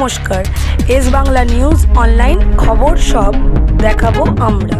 নমস্কার, S Bangla news online খবর সব দেখাবো আমরা।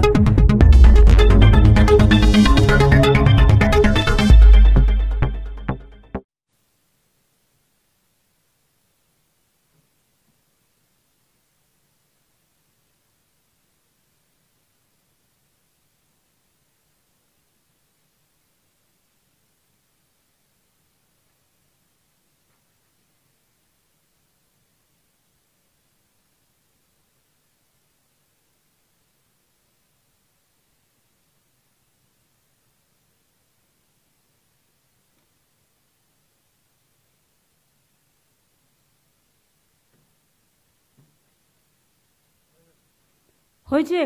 হয়েছে?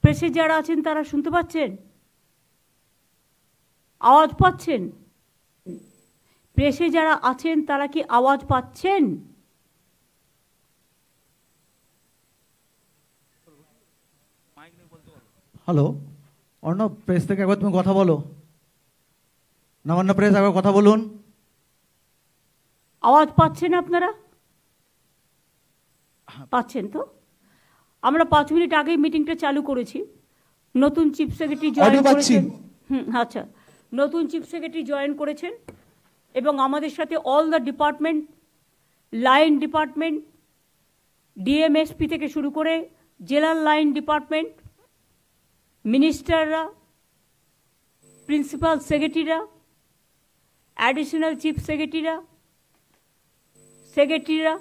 প্রেসে যারা আছেন তারা শুনতে পাচ্ছেন? আওয়াজ পাচ্ছেন? প্রেসে যারা আছেন তারা কি আওয়াজ পাচ্ছেন? হ্যালো অর্ণব, প্রেস থেকে একবার তুমি কথা বলো। নবান্ন প্রেস, একবার কথা বলুন। আওয়াজ পাচ্ছেন আপনারা? পাচ্ছেন তো? আমরা 5 মিনিট আগেই মিটিংটা চালু করেছি। নতুন চিফ সেক্রেটারি জয়েন করেছেন। আচ্ছা, নতুন চিফ সেক্রেটারি জয়েন করেছেন এবং আমাদের সাথে all the department, line department, DMSP থেকে শুরু করে জেলার লাইন ডিপার্টমেন্ট, মিনিস্টাররা, প্রিন্সিপাল সেক্রেটারিরা, অ্যাডিশনাল চিফ সেক্রেটারিরা,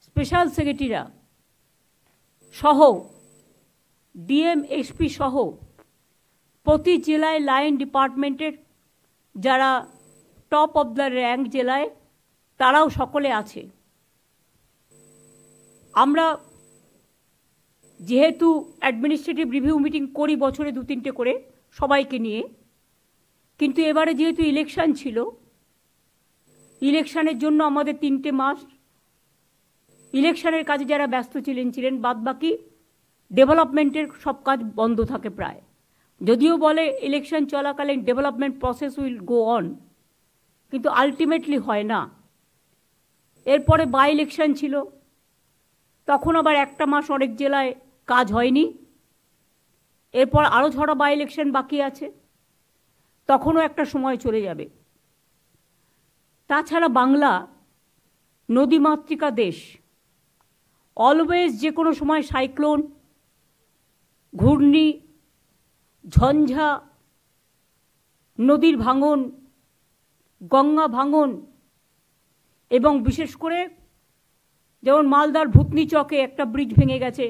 স্পেশাল সেক্রেটারিরা সহ ডিএমএসপি সহ প্রতি জেলায় লাইন ডিপার্টমেন্টের যারা টপ অফ দ্য র্যাঙ্ক জেলায় তারাও সকলে আছে। আমরা যেহেতু অ্যাডমিনিস্ট্রেটিভ রিভিউ মিটিং করি বছরে 2-3টে করে সবাইকে নিয়ে, কিন্তু এবারে যেহেতু ইলেকশন ছিল, ইলেকশনের জন্য আমাদের 3টে মাস ইলেকশনের কাজে যারা ব্যস্ত ছিলেন, বাদ বাকি ডেভেলপমেন্টের সব কাজ বন্ধ থাকে প্রায়। যদিও বলে ইলেকশন চলাকালীন development process will go on, কিন্তু আলটিমেটলি হয় না। এরপরে বাই ইলেকশন ছিল, তখন আবার একটা মাস অনেক জেলায় কাজ হয়নি। এরপর আরও 6টা বাই ইলেকশন বাকি আছে, তখনও একটা সময় চলে যাবে। তাছাড়া বাংলা নদীমাতৃকা দেশ, অলওয়েজ যে কোনো সময় সাইক্লোন, ঘূর্ণি, ঝঞ্ঝা, নদীর ভাঙন, গঙ্গা ভাঙন, এবং বিশেষ করে যেমন মালদার ভূতনি চকে একটা ব্রিজ ভেঙে গেছে,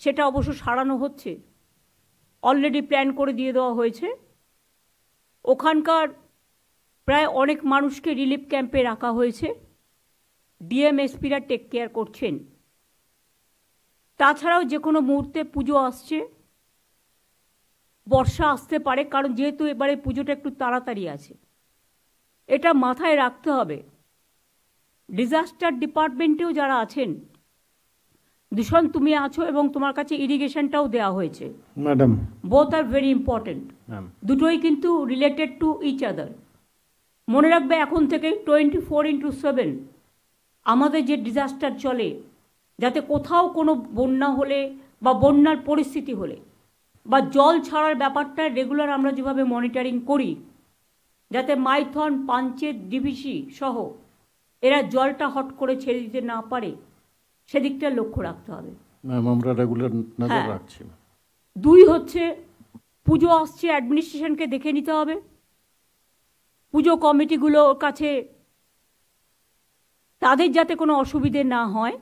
সেটা অবশ্য সারানো হচ্ছে, অলরেডি প্ল্যান করে দিয়ে দেওয়া হয়েছে। ওখানকার প্রায় অনেক মানুষকে রিলিফ ক্যাম্পে রাখা হয়েছে, ডিএমএসপিরা টেক কেয়ার করছেন। তাছাড়াও যে কোনো মুহূর্তে পুজো আসছে, বর্ষা আসতে পারে, কারণ যেহেতু এবারে পুজোটা একটু তাড়াতাড়ি আছে, এটা মাথায় রাখতে হবে। ডিজাস্টার ডিপার্টমেন্টেও যারা আছেন, দূষণ তুমি আছো এবং তোমার কাছে ইরিগেশনটাও দেওয়া হয়েছে madam, both are very important. দুটোই কিন্তু রিলেটেড টু ইচ আদার। মনে রাখবে এখন থেকে 24x7 আমাদের যে ডিজাস্টার চলে, যাতে কোথাও কোনো বন্যা হলে বা বন্যার পরিস্থিতি হলে বা জল ছাড়ার ব্যাপারটা রেগুলার আমরা যেভাবে মনিটরিং করি, যাতে মাইথন, পাঞ্চেত, ডিভিসি সহ এরা জলটা হট করে ছেড়ে দিতে না পারে, সেদিকটা লক্ষ্য রাখতে হবে। আমরা রেগুলার নজর রাখছি। 2 হচ্ছে পুজো আসছে, অ্যাডমিনিস্ট্রেশনকে দেখে নিতে হবে। পুজো কমিটিগুলোর কাছে তাদের যাতে কোনো অসুবিধে না হয়,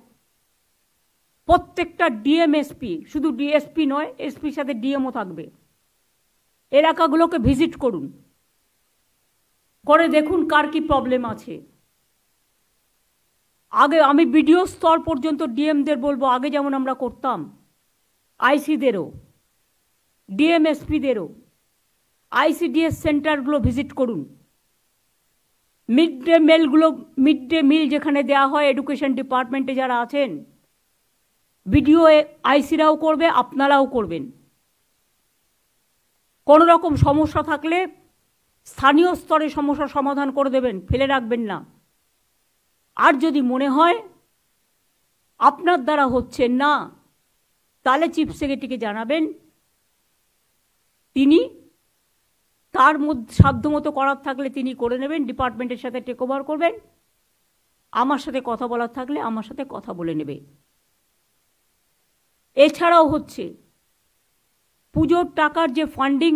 প্রত্যেকটা ডিএমএসপি, শুধু ডিএসপি নয়, এসপির সাথে ডিএমও থাকবে, এলাকাগুলোকে ভিজিট করুন, করে দেখুন কার কি প্রবলেম আছে। আগে আমি বিডিও স্তর পর্যন্ত ডিএমদের বলবো, আগে যেমন আমরা করতাম, আইসিদেরও, ডিএমএসপিদেরও আইসিডিএস সেন্টারগুলো ভিজিট করুন। মিড ডে মিল যেখানে দেওয়া হয়, এডুকেশন ডিপার্টমেন্টে যারা আছেন, বিডিও আইসিরাও করবে, আপনারাও করবেন। কোনো রকম সমস্যা থাকলে স্থানীয় স্তরে সমস্যার সমাধান করে দেবেন, ফেলে রাখবেন না। আর যদি মনে হয় আপনার দ্বারা হচ্ছে না, তাহলে চিফ সেক্রেটারিকে জানাবেন, তিনি তার মধ্যে সাধ্যমতো করার থাকলে তিনি করে নেবেন, ডিপার্টমেন্টের সাথে টেক ওভার করবেন, আমার সাথে কথা বলার থাকলে আমার সাথে কথা বলে নেবে। এছাড়াও হচ্ছে পুজোর টাকার যে ফান্ডিং,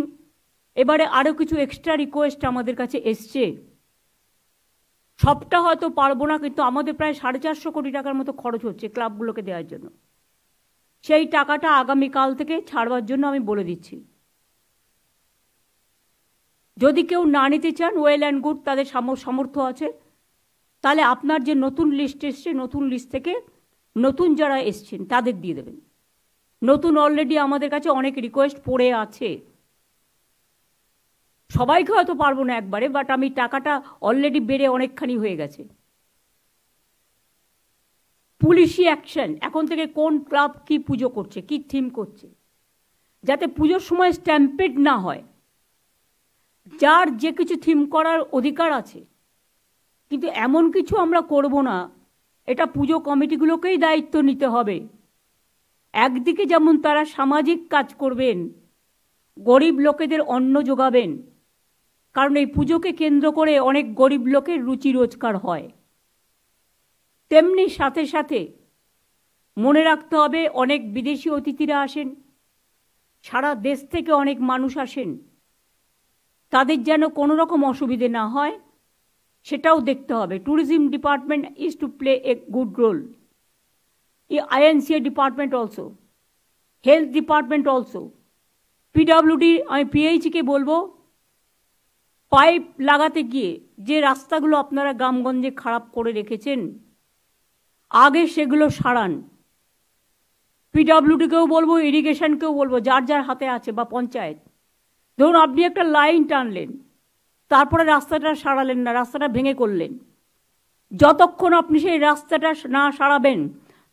এবারে আরও কিছু এক্সট্রা রিকোয়েস্ট আমাদের কাছে এসছে। সবটা হয়তো পারবো না, কিন্তু আমাদের প্রায় 450 কোটি টাকার মতো খরচ হচ্ছে ক্লাবগুলোকে দেওয়ার জন্য। সেই টাকাটা আগামীকাল থেকে ছাড়বার জন্য আমি বলে দিচ্ছি। যদি কেউ না নিতে চান, ওয়েল অ্যান্ড গুড, তাদের সামর্থ্য আছে, তাহলে আপনার যে নতুন লিস্ট এসছে, নতুন লিস্ট থেকে নতুন যারা এসছেন তাদের দিয়ে দেবেন। নতুন অলরেডি আমাদের কাছে অনেক রিকোয়েস্ট পড়ে আছে, সবাইকে হয়তো পারবো না একবারে, বাট আমি টাকাটা অলরেডি বেড়ে অনেকখানি হয়ে গেছে। পুলিশি অ্যাকশন, এখন থেকে কোন ক্লাব কি পুজো করছে, কি থিম করছে, যাতে পুজোর সময় স্ট্যাম্পেড না হয়। যার যে কিছু থিম করার অধিকার আছে, কিন্তু এমন কিছু আমরা করব না, এটা পুজো কমিটিগুলোকেই দায়িত্ব নিতে হবে। একদিকে যেমন তারা সামাজিক কাজ করবেন, গরিব লোকেদের অন্ন যোগাবেন, কারণ এই পুজোকে কেন্দ্র করে অনেক গরিব লোকের রুচি রোজগার হয়, তেমনি সাথে সাথে মনে রাখতে হবে অনেক বিদেশি অতিথিরা আসেন, সারা দেশ থেকে অনেক মানুষ আসেন, তাদের যেন কোনো রকম অসুবিধে না হয় সেটাও দেখতে হবে। Tourism department is to play a good role, INCA department also, health department also, PWD। আমি PHকে বলবো, পাইপ লাগাতে গিয়ে যে রাস্তাগুলো আপনারা গ্রামগঞ্জে খারাপ করে রেখেছেন, আগে সেগুলো সারান। PWDকেও বলবো, ইরিগেশনকেও বলবো, যার যার হাতে আছে, বা পঞ্চায়েত। ধরুন আপনি একটা লাইন টানলেন, তারপরে রাস্তাটা সারালেন না, রাস্তাটা ভেঙে করলেন, যতক্ষণ আপনি সেই রাস্তাটা না সারাবেন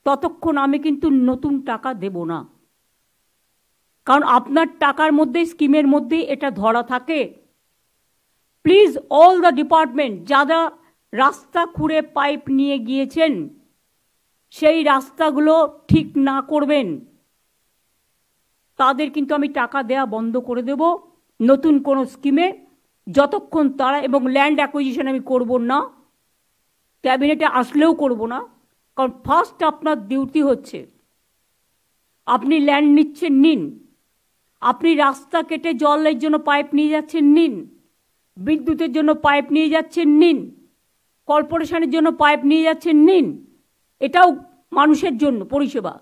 ততক্ষণ আমি কিন্তু নতুন টাকা দেব না, কারণ আপনার টাকার মধ্যে, স্কিমের মধ্যেই এটা ধরা থাকে। প্লিজ অল দ্য ডিপার্টমেন্ট, যারা রাস্তা খুঁড়ে পাইপ নিয়ে গিয়েছেন, সেই রাস্তাগুলো ঠিক না করবেন, তাদের কিন্তু আমি টাকা দেয়া বন্ধ করে দেব নতুন কোনো স্কিমে, যতক্ষণ তারা, এবং ল্যান্ড অ্যাকুইজিশন আমি করব না, ক্যাবিনেটে আসলেও করব না, কারণ ফার্স্ট আপনার ডিউটি হচ্ছে, আপনি ল্যান্ড নিচ্ছেন নিন, আপনি রাস্তা কেটে জলের জন্য পাইপ নিয়ে যাচ্ছেন নিন, বিদ্যুতের জন্য পাইপ নিয়ে যাচ্ছেন নিন, কর্পোরেশনের জন্য পাইপ নিয়ে যাচ্ছেন নিন, এটাও মানুষের জন্য পরিষেবা,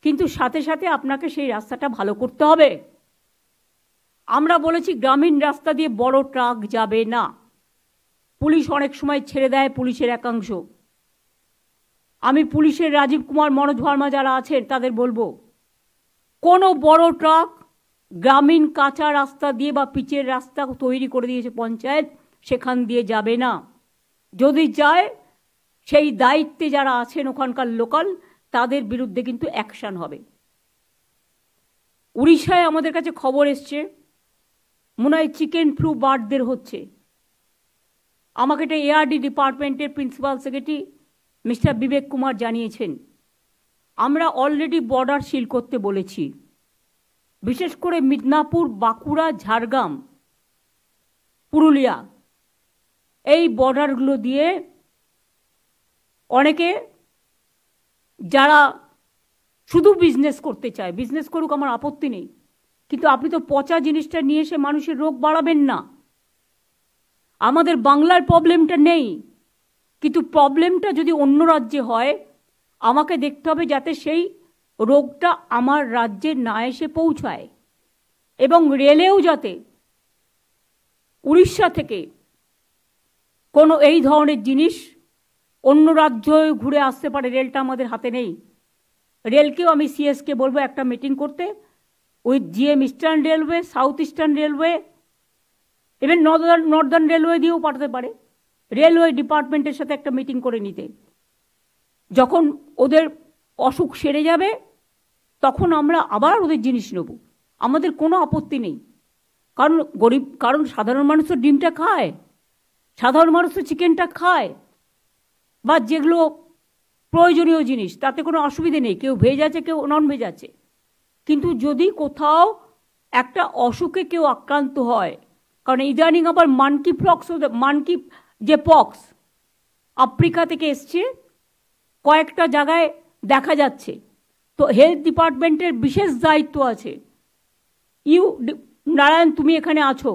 কিন্তু সাথে সাথে আপনাকে সেই রাস্তাটা ভালো করতে হবে। আমরা বলেছি গ্রামীণ রাস্তা দিয়ে বড় ট্রাক যাবে না, পুলিশ অনেক সময় ছেড়ে দেয়, পুলিশের একাংশ। আমি পুলিশের রাজীব কুমার, মনোজ ভার্মা যারা আছেন তাদের বলবো, কোনো বড় ট্রাক গ্রামীণ কাঁচা রাস্তা দিয়ে বা পিচের রাস্তা তৈরি করে দিয়েছে পঞ্চায়েত, সেখান দিয়ে যাবে না। যদি যায়, সেই দায়িত্বে যারা আছেন ওখানকার লোকাল, তাদের বিরুদ্ধে কিন্তু অ্যাকশন হবে। উড়িষ্যায় আমাদের কাছে খবর এসছে, মনে হয় চিকেন ফ্লু বার্ডদের হচ্ছে। আমাকে এটা ARD ডিপার্টমেন্টের প্রিন্সিপাল সেক্রেটারি মিস্টার বিবেক কুমার জানিয়েছেন। আমরা অলরেডি বর্ডার সিল করতে বলেছি, বিশেষ করে মিদনাপুর, বাঁকুড়া, ঝাড়গ্রাম, পুরুলিয়া, এই বর্ডারগুলো দিয়ে অনেকে যারা শুধু বিজনেস করতে চায়, বিজনেস করুক, আমার আপত্তি নেই, কিন্তু আপনি তো পচা জিনিসটা নিয়ে এসে মানুষের রোগ বাড়াবেন না। আমাদের বাংলার প্রবলেমটা নেই, কিন্তু প্রবলেমটা যদি অন্য রাজ্যে হয়, আমাকে দেখতে হবে যাতে সেই রোগটা আমার রাজ্যে না এসে পৌঁছায়, এবং রেলেও যাতে উড়িষ্যা থেকে কোনো এই ধরনের জিনিস অন্য রাজ্য ঘুরে আসতে পারে। রেলটা আমাদের হাতে নেই। রেলকেও আমি CS-কে বলবো একটা মিটিং করতে, with GM eastern railway, south eastern railway, even Northern railway দিয়েও পাঠাতে পারে, রেলওয়ে ডিপার্টমেন্টের সাথে একটা মিটিং করে নিতে। যখন ওদের অসুখ সেরে যাবে তখন আমরা আবার ওদের জিনিস নেব, আমাদের কোনো আপত্তি নেই। কারণ সাধারণ মানুষ তো ডিমটা খায়, সাধারণ মানুষ তো চিকেনটা খায়, বা যেগুলো প্রয়োজনীয় জিনিস, তাতে কোনো অসুবিধে নেই, কেউ ভেজ আছে কেউ নন ভেজ আছে। কিন্তু যদি কোথাও একটা অসুখে কেউ আক্রান্ত হয়, কারণ ইদানিং আবার মানকি যে পক্স আফ্রিকা থেকে এসছে, কয়েকটা জায়গায় দেখা যাচ্ছে, তো হেলথ ডিপার্টমেন্টের বিশেষ দায়িত্ব আছে। নারায়ণ, তুমি এখানে আছো,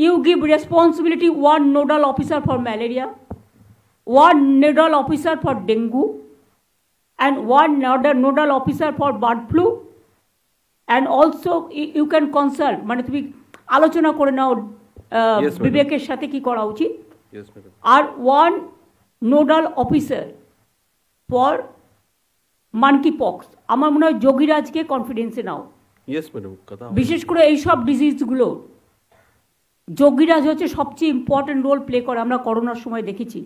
you give responsibility one nodal officer for malaria, one nodal officer for dengue, and one nodal officer for bird flu, and also you can consult, মানে তুমি আলোচনা করে নাও বিবেকের সাথে কি করা উচিত, আর one nodal officer for monkey pox. আমার মনে হয় যোগীরাজকে কনফিডেন্সে নাও, বিশেষ করে এইসব ডিজিজগুলো যোগীরাজ হচ্ছে সবচেয়ে ইম্পর্টেন্ট রোল প্লে করে, আমরা করোনার সময় দেখেছি।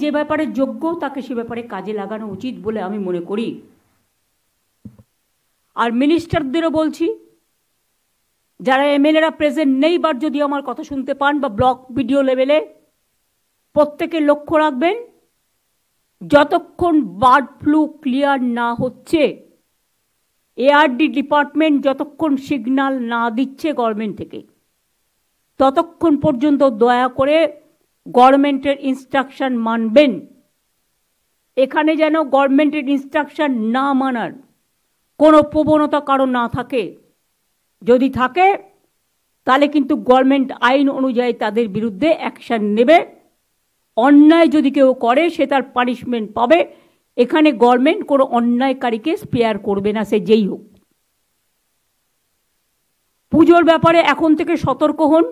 যে ব্যাপারে যোগ্য তাকে সে ব্যাপারে কাজে লাগানো উচিত বলে আমি মনে করি। আর মিনিস্টারদেরও বলছি, যারা এমএলএরা প্রেজেন্ট নেই বাট যদি আমার কথা শুনতে পান বা ব্লক ভিডিও লেভেলে, প্রত্যেকে লক্ষ্য রাখবেন, যতক্ষণ বার্ড ফ্লু ক্লিয়ার না হচ্ছে, এআরডি ডিপার্টমেন্ট যতক্ষণ সিগন্যাল না দিচ্ছে গভর্নমেন্ট থেকে, ততক্ষণ পর্যন্ত দয়া করে গভর্নমেন্টের ইনস্ট্রাকশন মানবেন। এখানে যেন গভর্নমেন্টের ইনস্ট্রাকশন না মানার কোনো প্রবণতা কারণ না থাকে, যদি থাকে তাহলে কিন্তু গভর্নমেন্ট আইন অনুযায়ী তাদের বিরুদ্ধে অ্যাকশন নেবে। অন্যায় যদি কেউ করে সে তার পানিশমেন্ট পাবে। এখানে গভর্নমেন্ট কোনো অন্যায়কারীকে স্পেয়ার করবে না, সে যেই হোক। পুজোর ব্যাপারে এখন থেকে সতর্ক হন,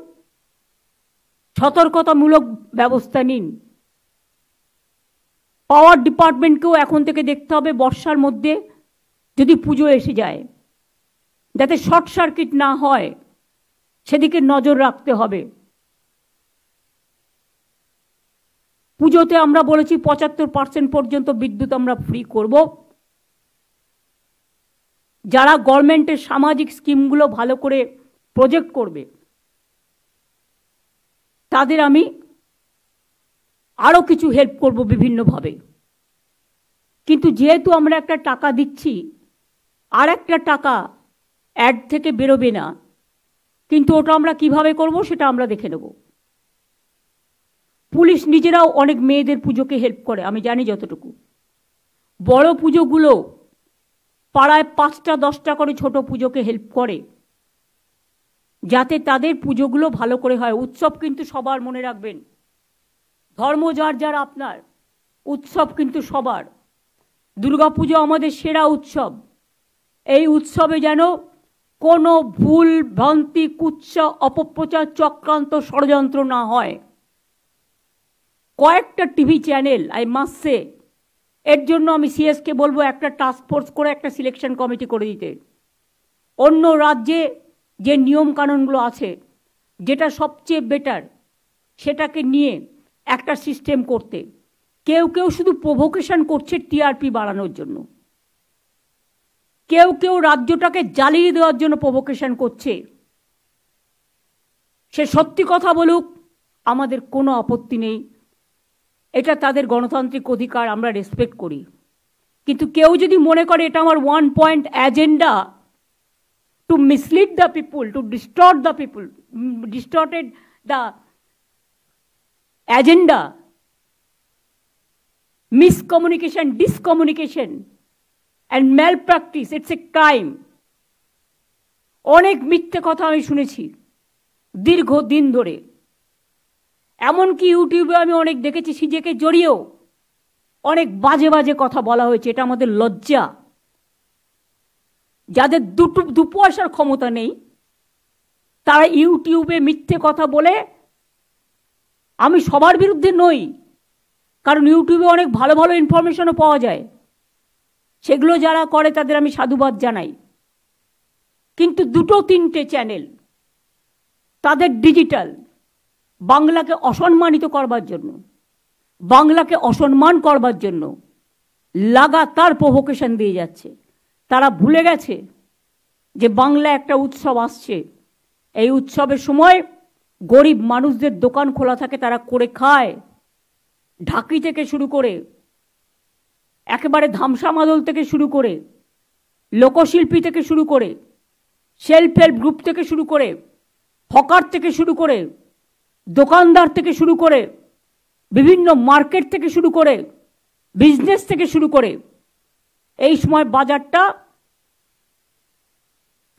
সতর্কতামূলক ব্যবস্থা নিন। পাওয়ার ডিপার্টমেন্টকেও এখন থেকে দেখতে হবে, বর্ষার মধ্যে যদি পুজো এসে যায় যাতে শর্ট সার্কিট না হয় সেদিকে নজর রাখতে হবে। পুজোতে আমরা বলেছি 75% পর্যন্ত বিদ্যুৎ আমরা ফ্রি করব। যারা গভর্নমেন্টের সামাজিক স্কিমগুলো ভালো করে প্রজেক্ট করবে তাদের আমি আরও কিছু হেল্প করব বিভিন্নভাবে। কিন্তু যেহেতু আমরা একটা টাকা দিচ্ছি, আর একটা টাকা অ্যাড থেকে বেরোবে না, কিন্তু ওটা আমরা কিভাবে করব সেটা আমরা দেখে নেব। পুলিশ নিজেরাও অনেক মেয়েদের পুজোকে হেল্প করে, আমি জানি যতটুকু। বড় পুজোগুলো পাড়ায় 5টা 10টা করে ছোট পুজোকে হেল্প করে, যাতে তাদের পুজোগুলো ভালো করে হয়। উৎসব কিন্তু সবার, মনে রাখবেন, ধর্ম যার যার আপনার, উৎসব কিন্তু সবার। দুর্গাপুজো আমাদের সেরা উৎসব। এই উৎসবে যেন কোনো ভুল ভ্রান্তি, কুৎসা, অপপ্রচার, চক্রান্ত, ষড়যন্ত্র না হয়। কয়েকটা TV channel, I must say, এর জন্য আমি সিএসকে বলবো একটা টাস্ক ফোর্স করে একটা সিলেকশন কমিটি করে দিতে। অন্য রাজ্যে যে নিয়ম কানুনগুলো আছে, যেটা সবচেয়ে বেটার সেটাকে নিয়ে একটা সিস্টেম করতে। কেউ কেউ শুধু প্রভোকেশন করছে টিআরপি বাড়ানোর জন্য, কেউ কেউ রাজ্যটাকে জ্বালিয়ে দেওয়ার জন্য প্রভোকেশন করছে। সে সত্যি কথা বলুক, আমাদের কোনো আপত্তি নেই, এটা তাদের গণতান্ত্রিক অধিকার, আমরা রেসপেক্ট করি। কিন্তু কেউ যদি মনে করে এটা আমার 1 point agenda to mislead the people, to distort the people, distorted the agenda, miscommunication, discommunication and malpractice, it's a crime. অনেক মিথ্যে কথা আমি শুনেছি দীর্ঘদিন ধরে, এমনকি ইউটিউবে আমি অনেক দেখেছি সিজেকে জড়িয়েও অনেক বাজে বাজে কথা বলা হয়েছে। এটা আমাদের লজ্জা। যাদের দু পয়সার ক্ষমতা নেই তারা ইউটিউবে মিথ্যে কথা বলে, আমি সবার বিরুদ্ধে নই, কারণ ইউটিউবে অনেক ভালো ভালো ইনফরমেশনও পাওয়া যায়, সেগুলো যারা করে তাদের আমি সাধুবাদ জানাই। কিন্তু 2-3টে চ্যানেল তাদের ডিজিটাল বাংলাকে অসম্মানিত করবার জন্য, বাংলাকে অসম্মান করবার জন্য লাগাতার প্রভোকেশন দিয়ে যাচ্ছে। তারা ভুলে গেছে যে বাংলা একটা উৎসব আসছে। এই উৎসবের সময় গরিব মানুষদের দোকান খোলা থাকে, তারা করে খায়। ঢাকি থেকে শুরু করে একেবারে ধামসা মাদল থেকে শুরু করে লোকশিল্পী থেকে শুরু করে সেলফ হেল্প গ্রুপ থেকে শুরু করে হকার থেকে শুরু করে দোকানদার থেকে শুরু করে বিভিন্ন মার্কেট থেকে শুরু করে বিজনেস থেকে শুরু করে এই সময় বাজারটা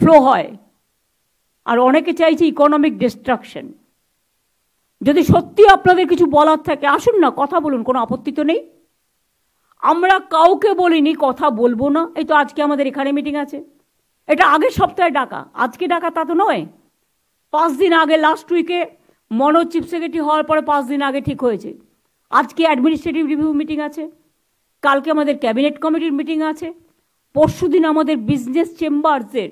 ফ্লো হয়। আর অনেকে চাইছে ইকোনমিক ডিস্ট্রাকশন। যদি সত্যি আপনাদের কিছু বলার থাকে আসুন না, কথা বলুন, কোনো আপত্তি তো নেই। আমরা কাউকে বলিনি কথা বলবো না। এই তো আজকে আমাদের এখানে মিটিং আছে, এটা আগের সপ্তাহে ডাকা, আজকে ডাকা তা তো নয়। 5 দিন আগে, লাস্ট উইকে মনোজ চিফ সেক্রেটারি হওয়ার পরে 5 দিন আগে ঠিক হয়েছে। আজকে অ্যাডমিনিস্ট্রেটিভ রিভিউ মিটিং আছে, কালকে আমাদের ক্যাবিনেট কমিটির মিটিং আছে, পরশু দিন আমাদের বিজনেস চেম্বারসের,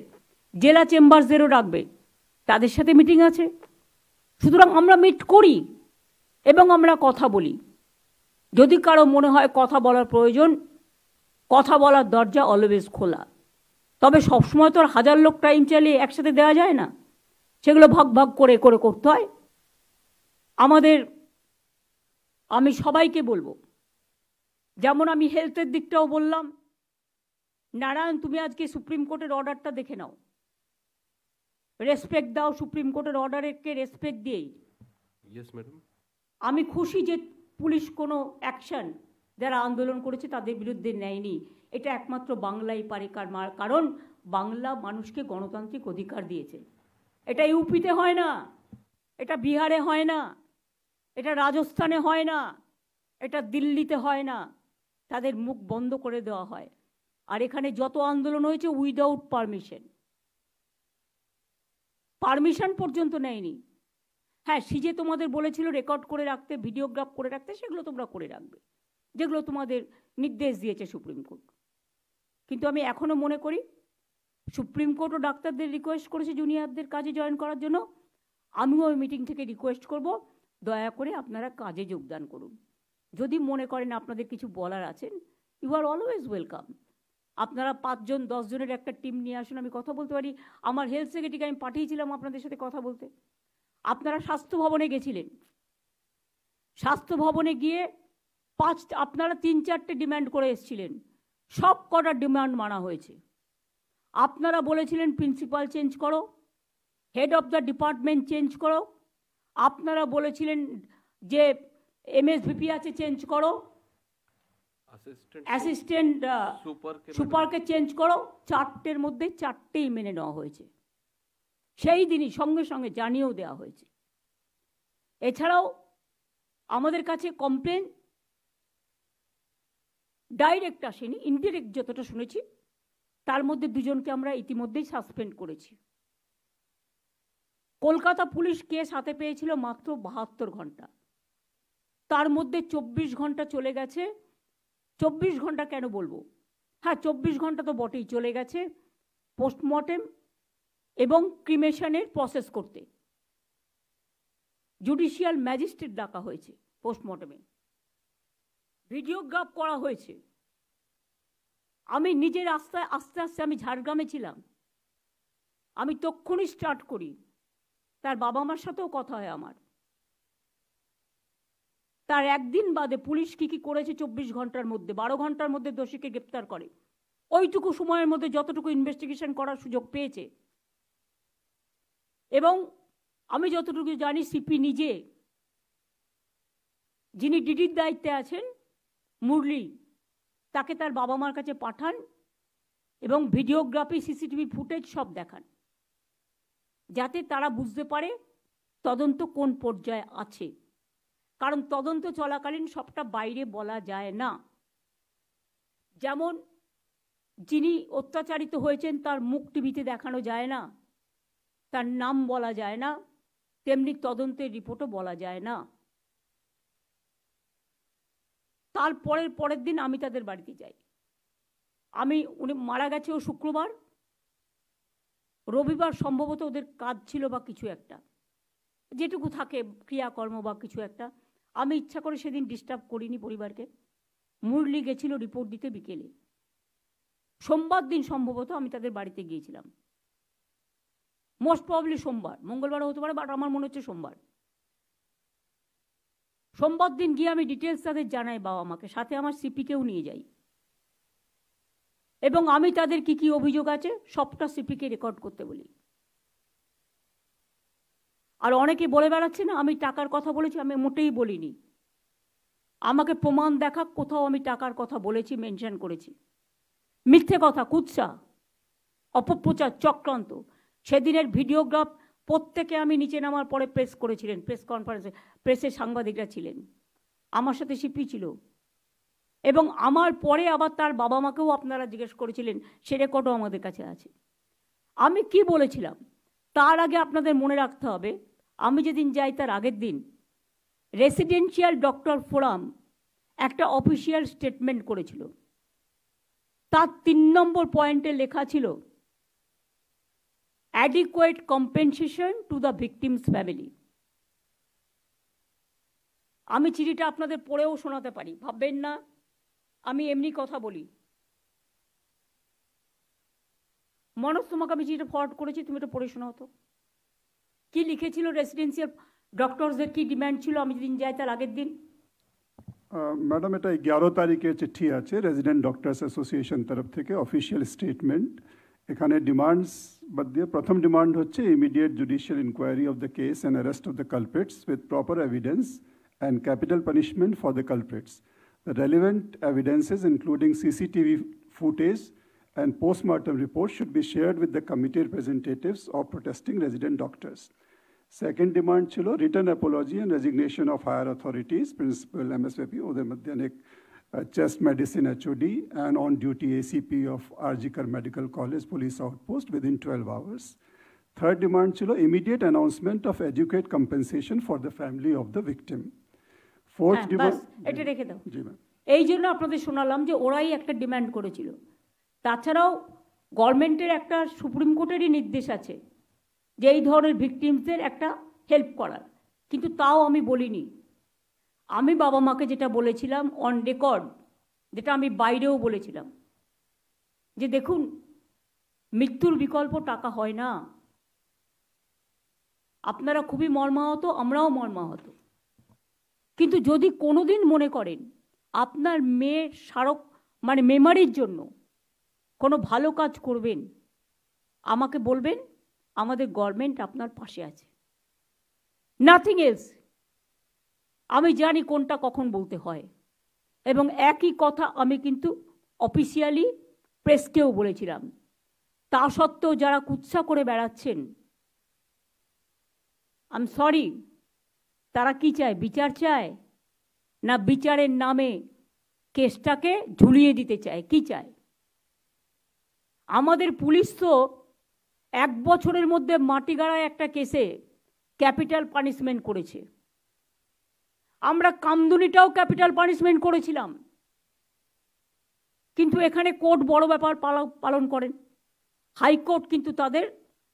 জেলা চেম্বারসেরও রাখবে, তাদের সাথে মিটিং আছে। সুতরাং আমরা মিট করি এবং আমরা কথা বলি। যদি কারো মনে হয় কথা বলার প্রয়োজন, কথা বলার দরজা অলওয়েজ খোলা। তবে সবসময় তো আর 1000 লোক টাইম চালিয়ে একসাথে দেওয়া যায় না, সেগুলো ভাগ ভাগ করে করে করতে হয় আমাদের। আমি সবাইকে বলবো, যেমন আমি হেলথের দিকটাও বললাম, নারায়ণ তুমি আজকে সুপ্রিম কোর্টের অর্ডারটা দেখে নাও, রেসপেক্ট দাও সুপ্রিম কোর্টের অর্ডারকে রেসপেক্ট দিয়েই। Yes madam. আমি খুশি যে পুলিশ কোনো অ্যাকশন যারা আন্দোলন করেছে তাদের বিরুদ্ধে নেয়নি। এটা একমাত্র বাংলাই পারে, কারণ বাংলা মানুষকে গণতান্ত্রিক অধিকার দিয়েছে। এটা ইউপিতে হয় না, এটা বিহারে হয় না, এটা রাজস্থানে হয় না, এটা দিল্লিতে হয় না, তাদের মুখ বন্ধ করে দেওয়া হয়। আর এখানে যত আন্দোলন হয়েছে উইদাউট পারমিশন পর্যন্ত নেয়নি। হ্যাঁ, সিজে তোমাদের বলেছিল রেকর্ড করে রাখতে, ভিডিওগ্রাফ করে রাখতে, সেগুলো তোমরা করে রাখবে, যেগুলো তোমাদের নির্দেশ দিয়েছে সুপ্রিম কোর্ট। কিন্তু আমি এখনো মনে করি সুপ্রিম কোর্টও ডাক্তারদের রিকোয়েস্ট করেছে জুনিয়রদের কাজে জয়েন করার জন্য। আমিও ওই মিটিং থেকে রিকোয়েস্ট করব, দয়া করে আপনারা কাজে যোগদান করুন। যদি মনে করেন আপনাদের কিছু বলার আছেন, ইউ আর অলওয়েজ ওয়েলকাম। আপনারা 5 জন 10 জনের একটা টিম নিয়ে আসুন, আমি কথা বলতে পারি। আমার হেলথ সেক্রেটারিকে আমি পাঠিয়েছিলাম আপনাদের সাথে কথা বলতে। আপনারা স্বাস্থ্য ভবনে গেছিলেন, স্বাস্থ্য ভবনে গিয়ে আপনারা 3-4টে ডিমান্ড করে এসেছিলেন, সব কটার ডিমান্ড মানা হয়েছে। আপনারা বলেছিলেন প্রিন্সিপাল চেঞ্জ করো, head of the department change করো, আপনারা বলেছিলেন যে এমএসভিপি আছে চেঞ্জ করো, অ্যাসিস্ট্যান্ট সুপারকে চেঞ্জ করো। 4টের মধ্যে 4টেই মেনে নেওয়া হয়েছে, সেই দিনই সঙ্গে সঙ্গে জানিয়েও দেওয়া হয়েছে। এছাড়াও আমাদের কাছে কমপ্লেন ডাইরেক্ট আসেনি, ইনডিরেক্ট যতটা শুনেছি, তার মধ্যে 2 জনকে আমরা ইতিমধ্যেই সাসপেন্ড করেছি। কলকাতা পুলিশ কেস হাতে পেয়েছিল মাত্র 72 ঘন্টা, তার মধ্যে 24 ঘন্টা চলে গেছে। 24 ঘন্টা কেন বলবো, হ্যাঁ 24 ঘন্টা তো বটেই চলে গেছে পোস্টমর্টেম এবং ক্রিমেশনের প্রসেস করতে। জুডিশিয়াল ম্যাজিস্ট্রেট ডাকা হয়েছে পোস্টমর্টেমে, ভিডিওগ্রাফ করা হয়েছে। আমি নিজের আস্তে আস্তে আমি ঝাড়গ্রামে ছিলাম, আমি তক্ষুনি স্টার্ট করি। তার বাবা মার সাথেও কথা হয় আমার। তার একদিন বাদে পুলিশ কি করেছে 24 ঘন্টার মধ্যে, 12 ঘন্টার মধ্যে দোষীকে গ্রেপ্তার করে। ওইটুকু সময়ের মধ্যে যতটুকু ইনভেস্টিগেশন করার সুযোগ পেয়েছে। এবং আমি যতটুকু জানি সিপি নিজে, যিনি ডিডির দায়িত্বে আছেন মুরলি, তাকে তার বাবা মার কাছে পাঠান এবং ভিডিওগ্রাফি সিসিটিভি ফুটেজ সব দেখান, যাতে তারা বুঝতে পারে তদন্ত কোন পর্যায়ে আছে। কারণ তদন্ত চলাকালীন সবটা বাইরে বলা যায় না। যেমন যিনি অত্যাচারিত হয়েছেন তার মুখ টিভিতে দেখানো যায় না, তার নাম বলা যায় না, তেমনি তদন্তের রিপোর্টও বলা যায় না। তার পরের দিন আমি তাদের বাড়িতে যাই। উনি মারা গেছে ও শুক্রবার, রবিবার সম্ভবত ওদের কাজ ছিল বা কিছু একটা, যেটুকু থাকে ক্রিয়াকর্ম বা কিছু একটা। আমি ইচ্ছা করে সেদিন ডিস্টার্ব করিনি পরিবারকে। মুরলি গেছিল রিপোর্ট দিতে বিকেলে, সোমবার দিন সম্ভবত আমি তাদের বাড়িতে গিয়েছিলাম। মোস্ট প্রবাবলি সোমবার, মঙ্গলবার হতে পারে, বাট আমার মনে হচ্ছে সোমবার। সোমবার দিন গিয়ে আমি ডিটেলস তাদের জানাই বাবা মাকে, সাথে আমার সিপিকেও নিয়ে যাই, এবং আমি তাদের কি কি অভিযোগ আছে সবটা সিপিকে রেকর্ড করতে বলি। আর অনেকে বলে বেড়াচ্ছে না আমি টাকার কথা বলেছি, আমি মোটেই বলিনি। আমাকে প্রমাণ দেখা কোথাও আমি টাকার কথা বলেছি, মেনশন করেছি? মিথ্যে কথা, কুৎসা, অপপ্রচার, চক্রান্ত। সেদিনের ভিডিওগ্রাফ প্রত্যেকে আমি নিচে নামার পরে প্রেস করেছিলেন, প্রেস কনফারেন্সে প্রেসের সাংবাদিকরা ছিলেন, আমার সাথে সিপি ছিল, এবং আমার পরে আবার তার বাবা মাকেও আপনারা জিজ্ঞেস করেছিলেন, সে রেকর্ডও আমাদের কাছে আছে। আমি কি বলেছিলাম তার আগে আপনাদের মনে রাখতে হবে, আমি যেদিন যাই তার আগের দিন রেসিডেন্সিয়াল ডক্টর ফোরাম একটা অফিসিয়াল স্টেটমেন্ট করেছিল। তার 3 নম্বর পয়েন্টে লেখা ছিল adequate compensation to the victims family. আমি চিঠিটা আপনাদের পড়েও শোনাতে পারি, ভাববেন না আমি এমনি কথা বলি। মনোজ, তোমাকে আমি চিঠিটা ফরওয়ার্ড করেছি, তুমি এটা পড়ে শোনাও তো কি লিখেছিল রেসিডেন্সিয়াল ডক্টরসদের, কি ডিমান্ড ছিল আমি যেদিন যাই তার আগের দিন। ম্যাডাম, এটা 11 তারিখের চিঠি আছে রেজিডেন্ট ডক্টরস অ্যাসোসিয়েশন তরফ থেকে, অফিসিয়াল স্টেটমেন্ট। এখানে ডিমান্ডস বাদ দিয়ে প্রথম ডিমান্ড হচ্ছে immediate judicial inquiry of the case and arrest of the culprits with proper evidence and capital punishment for the culprits. The relevant evidences, including CCTV footage and post-mortem reports, should be shared with the committee representatives of protesting resident doctors. Second demand chilo written apology and resignation of higher authorities, principal MSVP Uday Madhyanik, chest medicine HOD, and on duty ACP of Arjikar Medical College Police Outpost within 12 hours. Third demand chilo immediate announcement of adequate compensation for the family of the victim. Fourth demand, এটা রেখে দাও। জি ma'am. এই জন্য আপনাদের শোনালাম যে ওরাই একটা ডিমান্ড করেছিল। তাছাড়াও গভর্নমেন্টের একটা সুপ্রিম কোর্টেরই নির্দেশ আছে যে এই ধরনের ভিকটিমসদের একটা হেল্প করার, কিন্তু তাও আমি বলিনি। আমি বাবা মাকে যেটা বলেছিলাম অন রেকর্ড, যেটা আমি বাইরেও বলেছিলাম, যে দেখুন মৃত্যুর বিকল্প টাকা হয় না। আপনারা খুবই মর্মাহত, আমরাও মর্মাহত, কিন্তু যদি কোনোদিন মনে করেন আপনার মেয়ের স্মারক মানে মেমারির জন্য কোনো ভালো কাজ করবেন, আমাকে বলবেন, আমাদের গভর্নমেন্ট আপনার পাশে আছে, নাথিং এলস। আমি জানি কোনটা কখন বলতে হয়, এবং একই কথা আমি কিন্তু অফিসিয়ালি প্রেসকেও বলেছিলাম। তা সত্ত্বেও যারা কুৎসা করে বেড়াচ্ছেন, আই এম সরি, তারা কি চায়? বিচার চায়, না বিচারের নামে কেসটাকে ঝুলিয়ে দিতে চায়? কি চায়? আমাদের পুলিশ তো 1 বছরের মধ্যে মাটিগাড়ায় একটা কেসে ক্যাপিটাল পানিশমেন্ট করেছে। আমরা কামদুনিটাও ক্যাপিটাল পানিশমেন্ট করেছিলাম, কিন্তু এখানে কোর্ট বড় ব্যাপার পালন করেন। হাইকোর্ট কিন্তু তাদের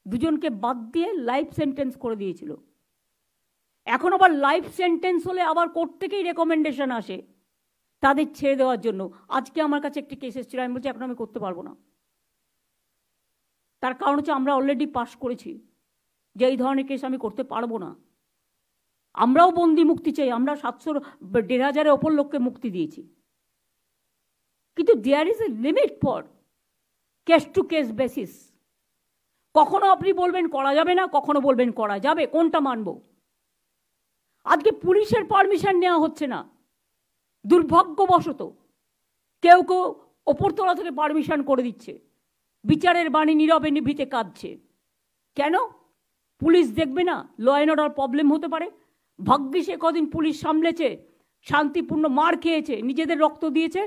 দুজনকে বাদ দিয়ে লাইফ সেন্টেন্স করে দিয়েছিল। এখন আবার লাইফ সেন্টেন্স হলে আবার কোর্ট থেকেই রেকমেন্ডেশন আসে তাদের ছেড়ে দেওয়ার জন্য। আজকে আমার কাছে একটি কেস এসেছিল, আমি বলছি এখন আমি করতে পারবো না। তার কারণ হচ্ছে আমরা অলরেডি পাস করেছি যে এই ধরনের কেস আমি করতে পারবো না। আমরাও বন্দি মুক্তি চাই, আমরা 700-1,500-এর ওপর লোককে মুক্তি দিয়েছি, কিন্তু there is a limit for case to case basis. কখনো আপনি বলবেন করা যাবে না, কখনো বলবেন করা যাবে, কোনটা মানব? আজকে পুলিশের পারমিশন নেওয়া হচ্ছে না, দুর্ভাগ্যবশত কেউ কেউ ওপরতলা থেকে পারমিশন করে দিচ্ছে, বিচারের বাণী নীরবে নিভৃতে কাঁদছে। কেন? পুলিশ দেখবে না ল অ্যান্ড অর্ডার প্রবলেম হতে পারে? ভাগ্যিস কদিন পুলিশ সামলেছে, শান্তিপূর্ণ, মার খেয়েছে, নিজেদের রক্ত দিয়েছে,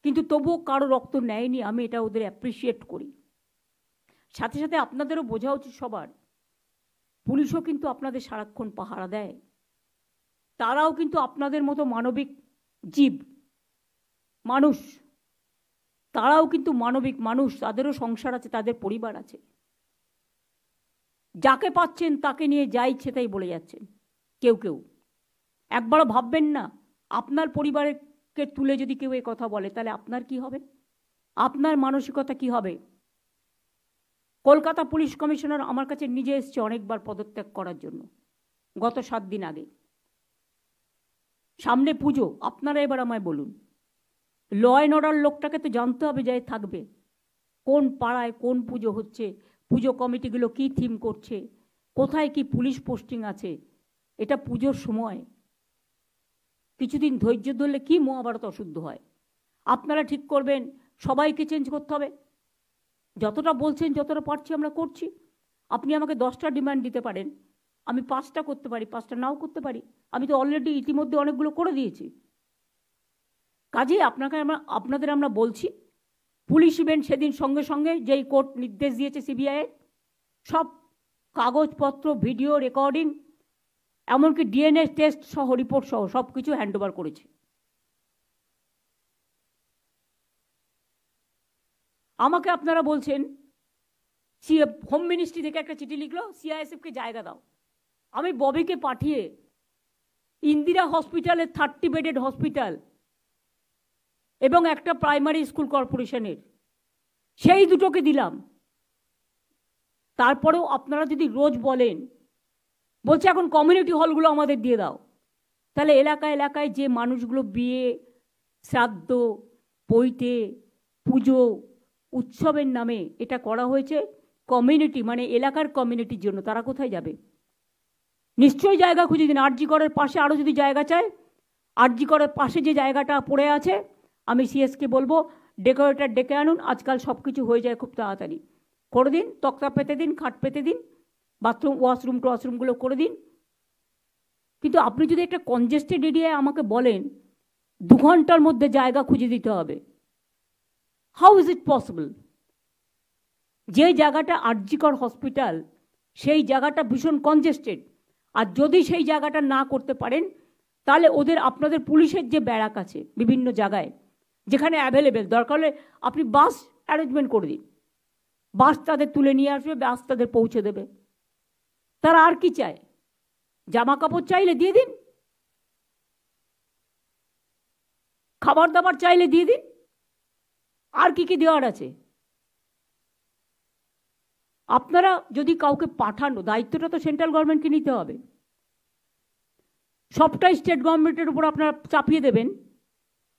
কিন্তু তবুও কারো রক্ত নেয়নি। আমি এটা ওদের অ্যাপ্রিসিয়েট করি। সাথে সাথে আপনাদেরও বোঝা উচিত সবার, পুলিশও কিন্তু আপনাদের সারাক্ষণ পাহারা দেয়। তারাও কিন্তু আপনাদের মতো মানবিক জীব, মানুষ। তারাও কিন্তু মানবিক মানুষ, তাদেরও সংসার আছে, তাদের পরিবার আছে। যাকে পাচ্ছেন তাকে নিয়ে যা ইচ্ছে তাই বলে যাচ্ছেন কেউ কেউ। একবারও ভাববেন না আপনার পরিবারকে তুলে যদি কেউ এই কথা বলে তাহলে আপনার কি হবে, আপনার মানসিকতা কি হবে? কলকাতা পুলিশ কমিশনার আমার কাছে নিজে এসছে অনেকবার পদত্যাগ করার জন্য, গত 7 দিন আগে। সামনে পুজো, আপনারা এবার আমায় বলুন, ল অ্যান্ড অর্ডার লোকটাকে তো জানতে হবে যে থাকবে কোন পাড়ায় কোন পুজো হচ্ছে, পুজো কমিটিগুলো কী থিম করছে, কোথায় কি পুলিশ পোস্টিং আছে। এটা পুজোর সময়, কিছুদিন ধৈর্য ধরলে কি মহাভারত অশুদ্ধ হয়। আপনারা ঠিক করবেন সবাইকে চেঞ্জ করতে হবে, যতটা বলছেন যতটা পারছি আমরা করছি। আপনি আমাকে 10টা ডিমান্ড দিতে পারেন, আমি 5টা করতে পারি, 5টা নাও করতে পারি। আমি তো অলরেডি ইতিমধ্যে অনেকগুলো করে দিয়েছি। কাজেই আপনাদের আমরা বলছি, পুলিশ ইভেন্ট সেদিন সঙ্গে সঙ্গে যেই কোর্ট নির্দেশ দিয়েছে সিবিআইয়ের, সব কাগজপত্র, ভিডিও রেকর্ডিং, এমনকি ডিএনএ টেস্ট সহ রিপোর্ট সহ সব কিছু হ্যান্ডওভার করেছে। আমাকে আপনারা বলছেন হোম মিনিস্ট্রি থেকে একটা চিঠি লিখলো সিআইএসএফকে জায়গা দাও। আমি ববিকে পাঠিয়ে ইন্দিরা হসপিটালের 30 বেডেড হসপিটাল এবং একটা প্রাইমারি স্কুল কর্পোরেশনের সেই দুটোকে দিলাম। তারপরেও আপনারা যদি রোজ বলেন, বলছে এখন কমিউনিটি হলগুলো আমাদের দিয়ে দাও, তাহলে এলাকায় এলাকায় যে মানুষগুলো বিয়ে, শ্রাদ্ধ, পৈতে, পুজো, উৎসবের নামে এটা করা হয়েছে কমিউনিটি মানে এলাকার কমিউনিটির জন্য, তারা কোথায় যাবে? নিশ্চয়ই জায়গা খুঁজে দিন। আরজি করের পাশে আরও যদি জায়গা চায়, আরজি করের পাশে যে জায়গাটা পড়ে আছে, আমি সিএসকে বলবো ডেকোরেটর ডেকে আনুন। আজকাল সব কিছু হয়ে যায় খুব তাড়াতাড়ি, করে দিন, তক্তা পেতে দিন, খাট পেতে দিন, বাথরুম ওয়াশরুম টওয়াশরুমগুলো করে দিন। কিন্তু আপনি যদি একটা কনজেস্টেড এরিয়ায় আমাকে বলেন 2 ঘন্টার মধ্যে জায়গা খুঁজে দিতে হবে, হাউ ইজ ইট পসিবল? যে জায়গাটা আরজিকর হসপিটাল, সেই জায়গাটা ভীষণ কনজেস্টেড। আর যদি সেই জায়গাটা না করতে পারেন, তাহলে আপনাদের পুলিশের যে ব্যারাক আছে বিভিন্ন জায়গায় যেখানে অ্যাভেলেবেল, দরকার হলে আপনি বাস অ্যারেঞ্জমেন্ট করে দিন, বাস তাদের তুলে নিয়ে আসবে, বাস তাদের পৌঁছে দেবে। তারা আর কি চায়? জামা কাপড় চাইলে দিয়ে দিন, খাবার দাবার চাইলে দিয়ে দিন, আর কি কি দেওয়ার আছে? আপনারা যদি কাউকে পাঠানো, দায়িত্বটা তো সেন্ট্রাল গভর্নমেন্টকে নিতে হবে, সবটাই স্টেট গভর্নমেন্টের উপর আপনারা চাপিয়ে দেবেন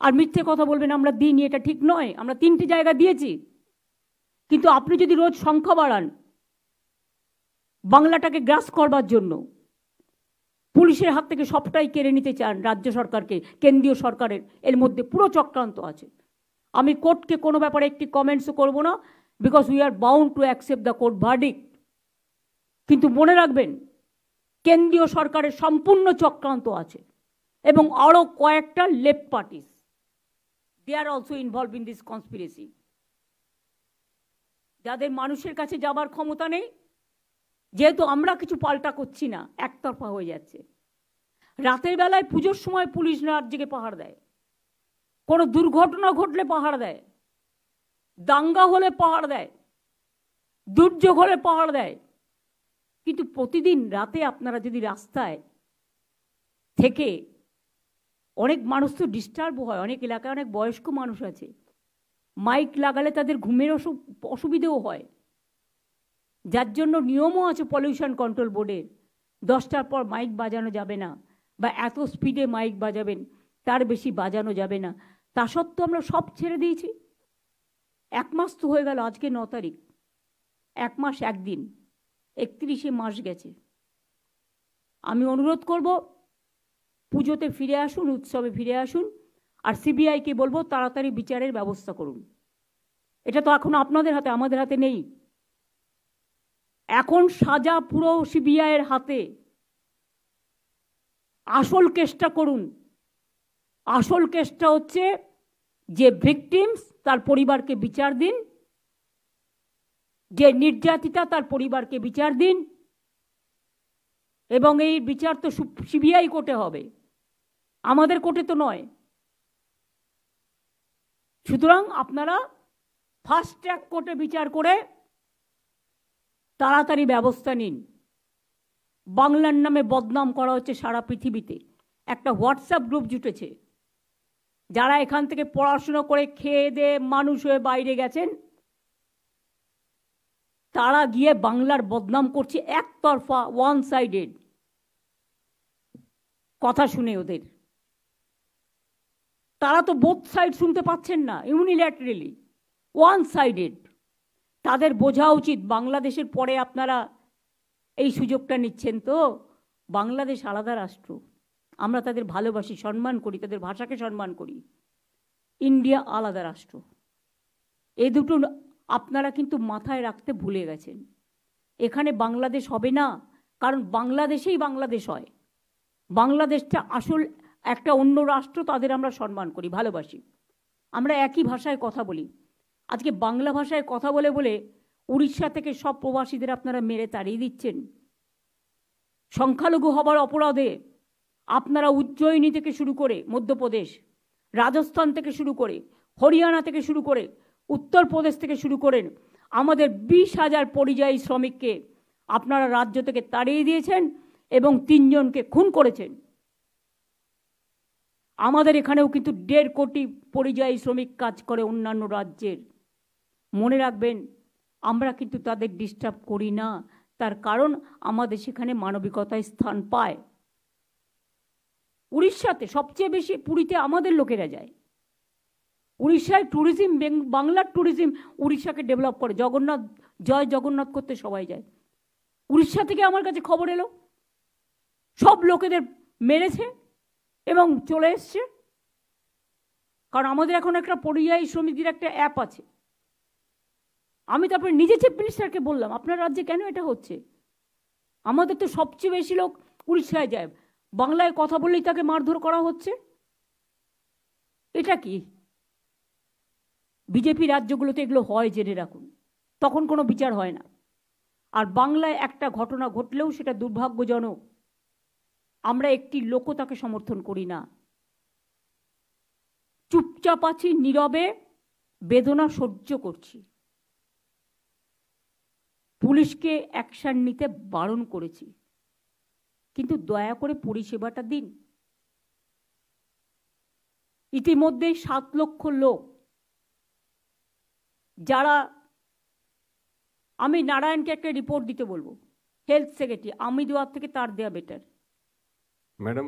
আর মিথ্যে কথা বলবেন আমরা দিইনি, এটা ঠিক নয়। আমরা 3টে জায়গা দিয়েছি। কিন্তু আপনি যদি রোজ সংখ্যা বাড়ান বাংলাটাকে গ্রাস করবার জন্য, পুলিশের হাত থেকে সবটাই কেড়ে নিতে চান রাজ্য সরকারকে, কেন্দ্রীয় সরকারের এর মধ্যে পুরো চক্রান্ত আছে। আমি কোর্টকে কোনো ব্যাপারে একটি কমেন্টসও করব না, because we are bound to accept the court verdict. কিন্তু মনে রাখবেন কেন্দ্রীয় সরকারের সম্পূর্ণ চক্রান্ত আছে এবং আরও কয়েকটা left parties, they are also involve in this conspiracy, যাদের মানুষের কাছে যাবার ক্ষমতা নেই। যেহেতু আমরা কিছু পাল্টা করছি না, একতরফা হয়ে যাচ্ছে। রাতের বেলায় পুজোর সময় পুলিশ রাত জেগে পাহাড় দেয়, কোনো দুর্ঘটনা ঘটলে পাহাড় দেয়, দাঙ্গা হলে পাহাড় দেয়, দুর্যোগ হলে পাহাড় দেয়। কিন্তু প্রতিদিন রাতে আপনারা যদি রাস্তায় থেকে, অনেক মানুষ তো ডিস্টার্ব হয়, অনেক এলাকায় অনেক বয়স্ক মানুষ আছে, মাইক লাগালে তাদের ঘুমের অসুবিধেও হয়, যার জন্য নিয়মও আছে পলিউশন কন্ট্রোল বোর্ডের, 10টার পর মাইক বাজানো যাবে না, বা এত স্পিডে মাইক বাজাবেন তার বেশি বাজানো যাবে না। তা সত্ত্বেও আমরা সব ছেড়ে দিয়েছি। 1 মাস তো হয়ে গেল, আজকে 9 তারিখ, 1 মাস 1 দিন, 31শে মাস গেছে। আমি অনুরোধ করব পুজোতে ফিরে আসুন, উৎসবে ফিরে আসুন, আর সিবিআইকে বলবো তাড়াতাড়ি বিচারের ব্যবস্থা করুন। এটা তো এখন আপনাদের হাতে, আমাদের হাতে নেই। এখন সাজা পুরো সিবিআইয়ের হাতে। আসল কেসটা করুন। আসল কেসটা হচ্ছে যে ভিকটিমস তার পরিবারকে বিচার দিন, যে নির্যাতিতা তার পরিবারকে বিচার দিন, এবং এই বিচার তো সিবিআই কোর্টে হবে, আমাদের কোর্টে তো নয়। সুতরাং আপনারা ফাস্ট ট্র্যাক কোর্টে বিচার করে তাড়াতাড়ি ব্যবস্থা নিন। বাংলার নামে বদনাম করা হচ্ছে সারা পৃথিবীতে। একটা হোয়াটসঅ্যাপ গ্রুপ জুটেছে, যারা এখান থেকে পড়াশুনো করে খেয়ে দিয়ে মানুষ হয়ে বাইরে গেছেন, তারা গিয়ে বাংলার বদনাম করছে একতরফা, ওয়ান সাইডেড কথা শুনে ওদের। তারা তো বোথ সাইড শুনতে পাচ্ছেন না, ইউনিল্যাটারালি, ওয়ান সাইডেড। তাদের বোঝা উচিত বাংলাদেশের পরে আপনারা এই সুযোগটা নিচ্ছেন। তো বাংলাদেশ আলাদা রাষ্ট্র, আমরা তাদের ভালোবাসি, সম্মান করি, তাদের ভাষাকে সম্মান করি। ইন্ডিয়া আলাদা রাষ্ট্র। এই দুটো আপনারা কিন্তু মাথায় রাখতে ভুলে গেছেন। এখানে বাংলাদেশ হবে না, কারণ বাংলাদেশেই বাংলাদেশ হয়। বাংলাদেশটা আসল একটা অন্য রাষ্ট্র, তাদের আমরা সম্মান করি, ভালোবাসি, আমরা একই ভাষায় কথা বলি। আজকে বাংলা ভাষায় কথা বলে বলে উড়িষ্যা থেকে সব প্রবাসীদের আপনারা মেরে তাড়িয়ে দিচ্ছেন। সংখ্যালঘু হবার অপরাধে আপনারা উজ্জয়িনী থেকে শুরু করে মধ্যপ্রদেশ, রাজস্থান থেকে শুরু করে, হরিয়ানা থেকে শুরু করে, উত্তরপ্রদেশ থেকে শুরু করেন আমাদের 20,000 পরিযায়ী শ্রমিককে আপনারা রাজ্য থেকে তাড়িয়ে দিয়েছেন এবং 3 জনকে খুন করেছেন। আমাদের এখানেও কিন্তু 1.5 কোটি পরিযায়ী শ্রমিক কাজ করে অন্যান্য রাজ্যের। মনে রাখবেন, আমরা কিন্তু তাদের ডিস্টার্ব করি না, তার কারণ আমাদের সেখানে মানবিকতায় স্থান পায়। উড়িষ্যাতে সবচেয়ে বেশি, পুরীতে আমাদের লোকেরা যায়। উড়িষ্যায় ট্যুরিজম, বাংলার ট্যুরিজম উড়িষ্যাকে ডেভেলপ করে। জগন্নাথ, জয় জগন্নাথ করতে সবাই যায়। উড়িষ্যা থেকে আমার কাছে খবর এলো সব লোকেদের মেরেছে এবং চলে এসছে। কারণ আমাদের এখন একটা পরিযায়ী শ্রমিকদের একটা অ্যাপ আছে। আমি তারপরে নিজে চিফ মিনিস্টারকে বললাম, আপনার রাজ্যে কেন এটা হচ্ছে? আমাদের তো সবচেয়ে বেশি লোক উড়িষ্যায় যায়, বাংলায় কথা বললেই তাকে মারধর করা হচ্ছে। এটা কি? বিজেপি রাজ্যগুলোতে এগুলো হয়, জেনে রাখুন, তখন কোনো বিচার হয় না। আর বাংলায় একটা ঘটনা ঘটলেও সেটা দুর্ভাগ্যজনক, আমরা একটি লোকও তাকে সমর্থন করি না। চুপচাপ আছি, নীরবে বেদনা সহ্য করছি। পুলিশকে অ্যাকশন নিতে বারণ করেছি, কিন্তু দয়া করে পরিষেবাটা দিন। ইতিমধ্যে 7 লক্ষ লোক যারা, আমি নারায়ণকে একটা রিপোর্ট দিতে বলবো, হেলথ সেক্রেটারি, আমি দেওয়ার থেকে তার দেওয়া বেটার। ম্যাডাম,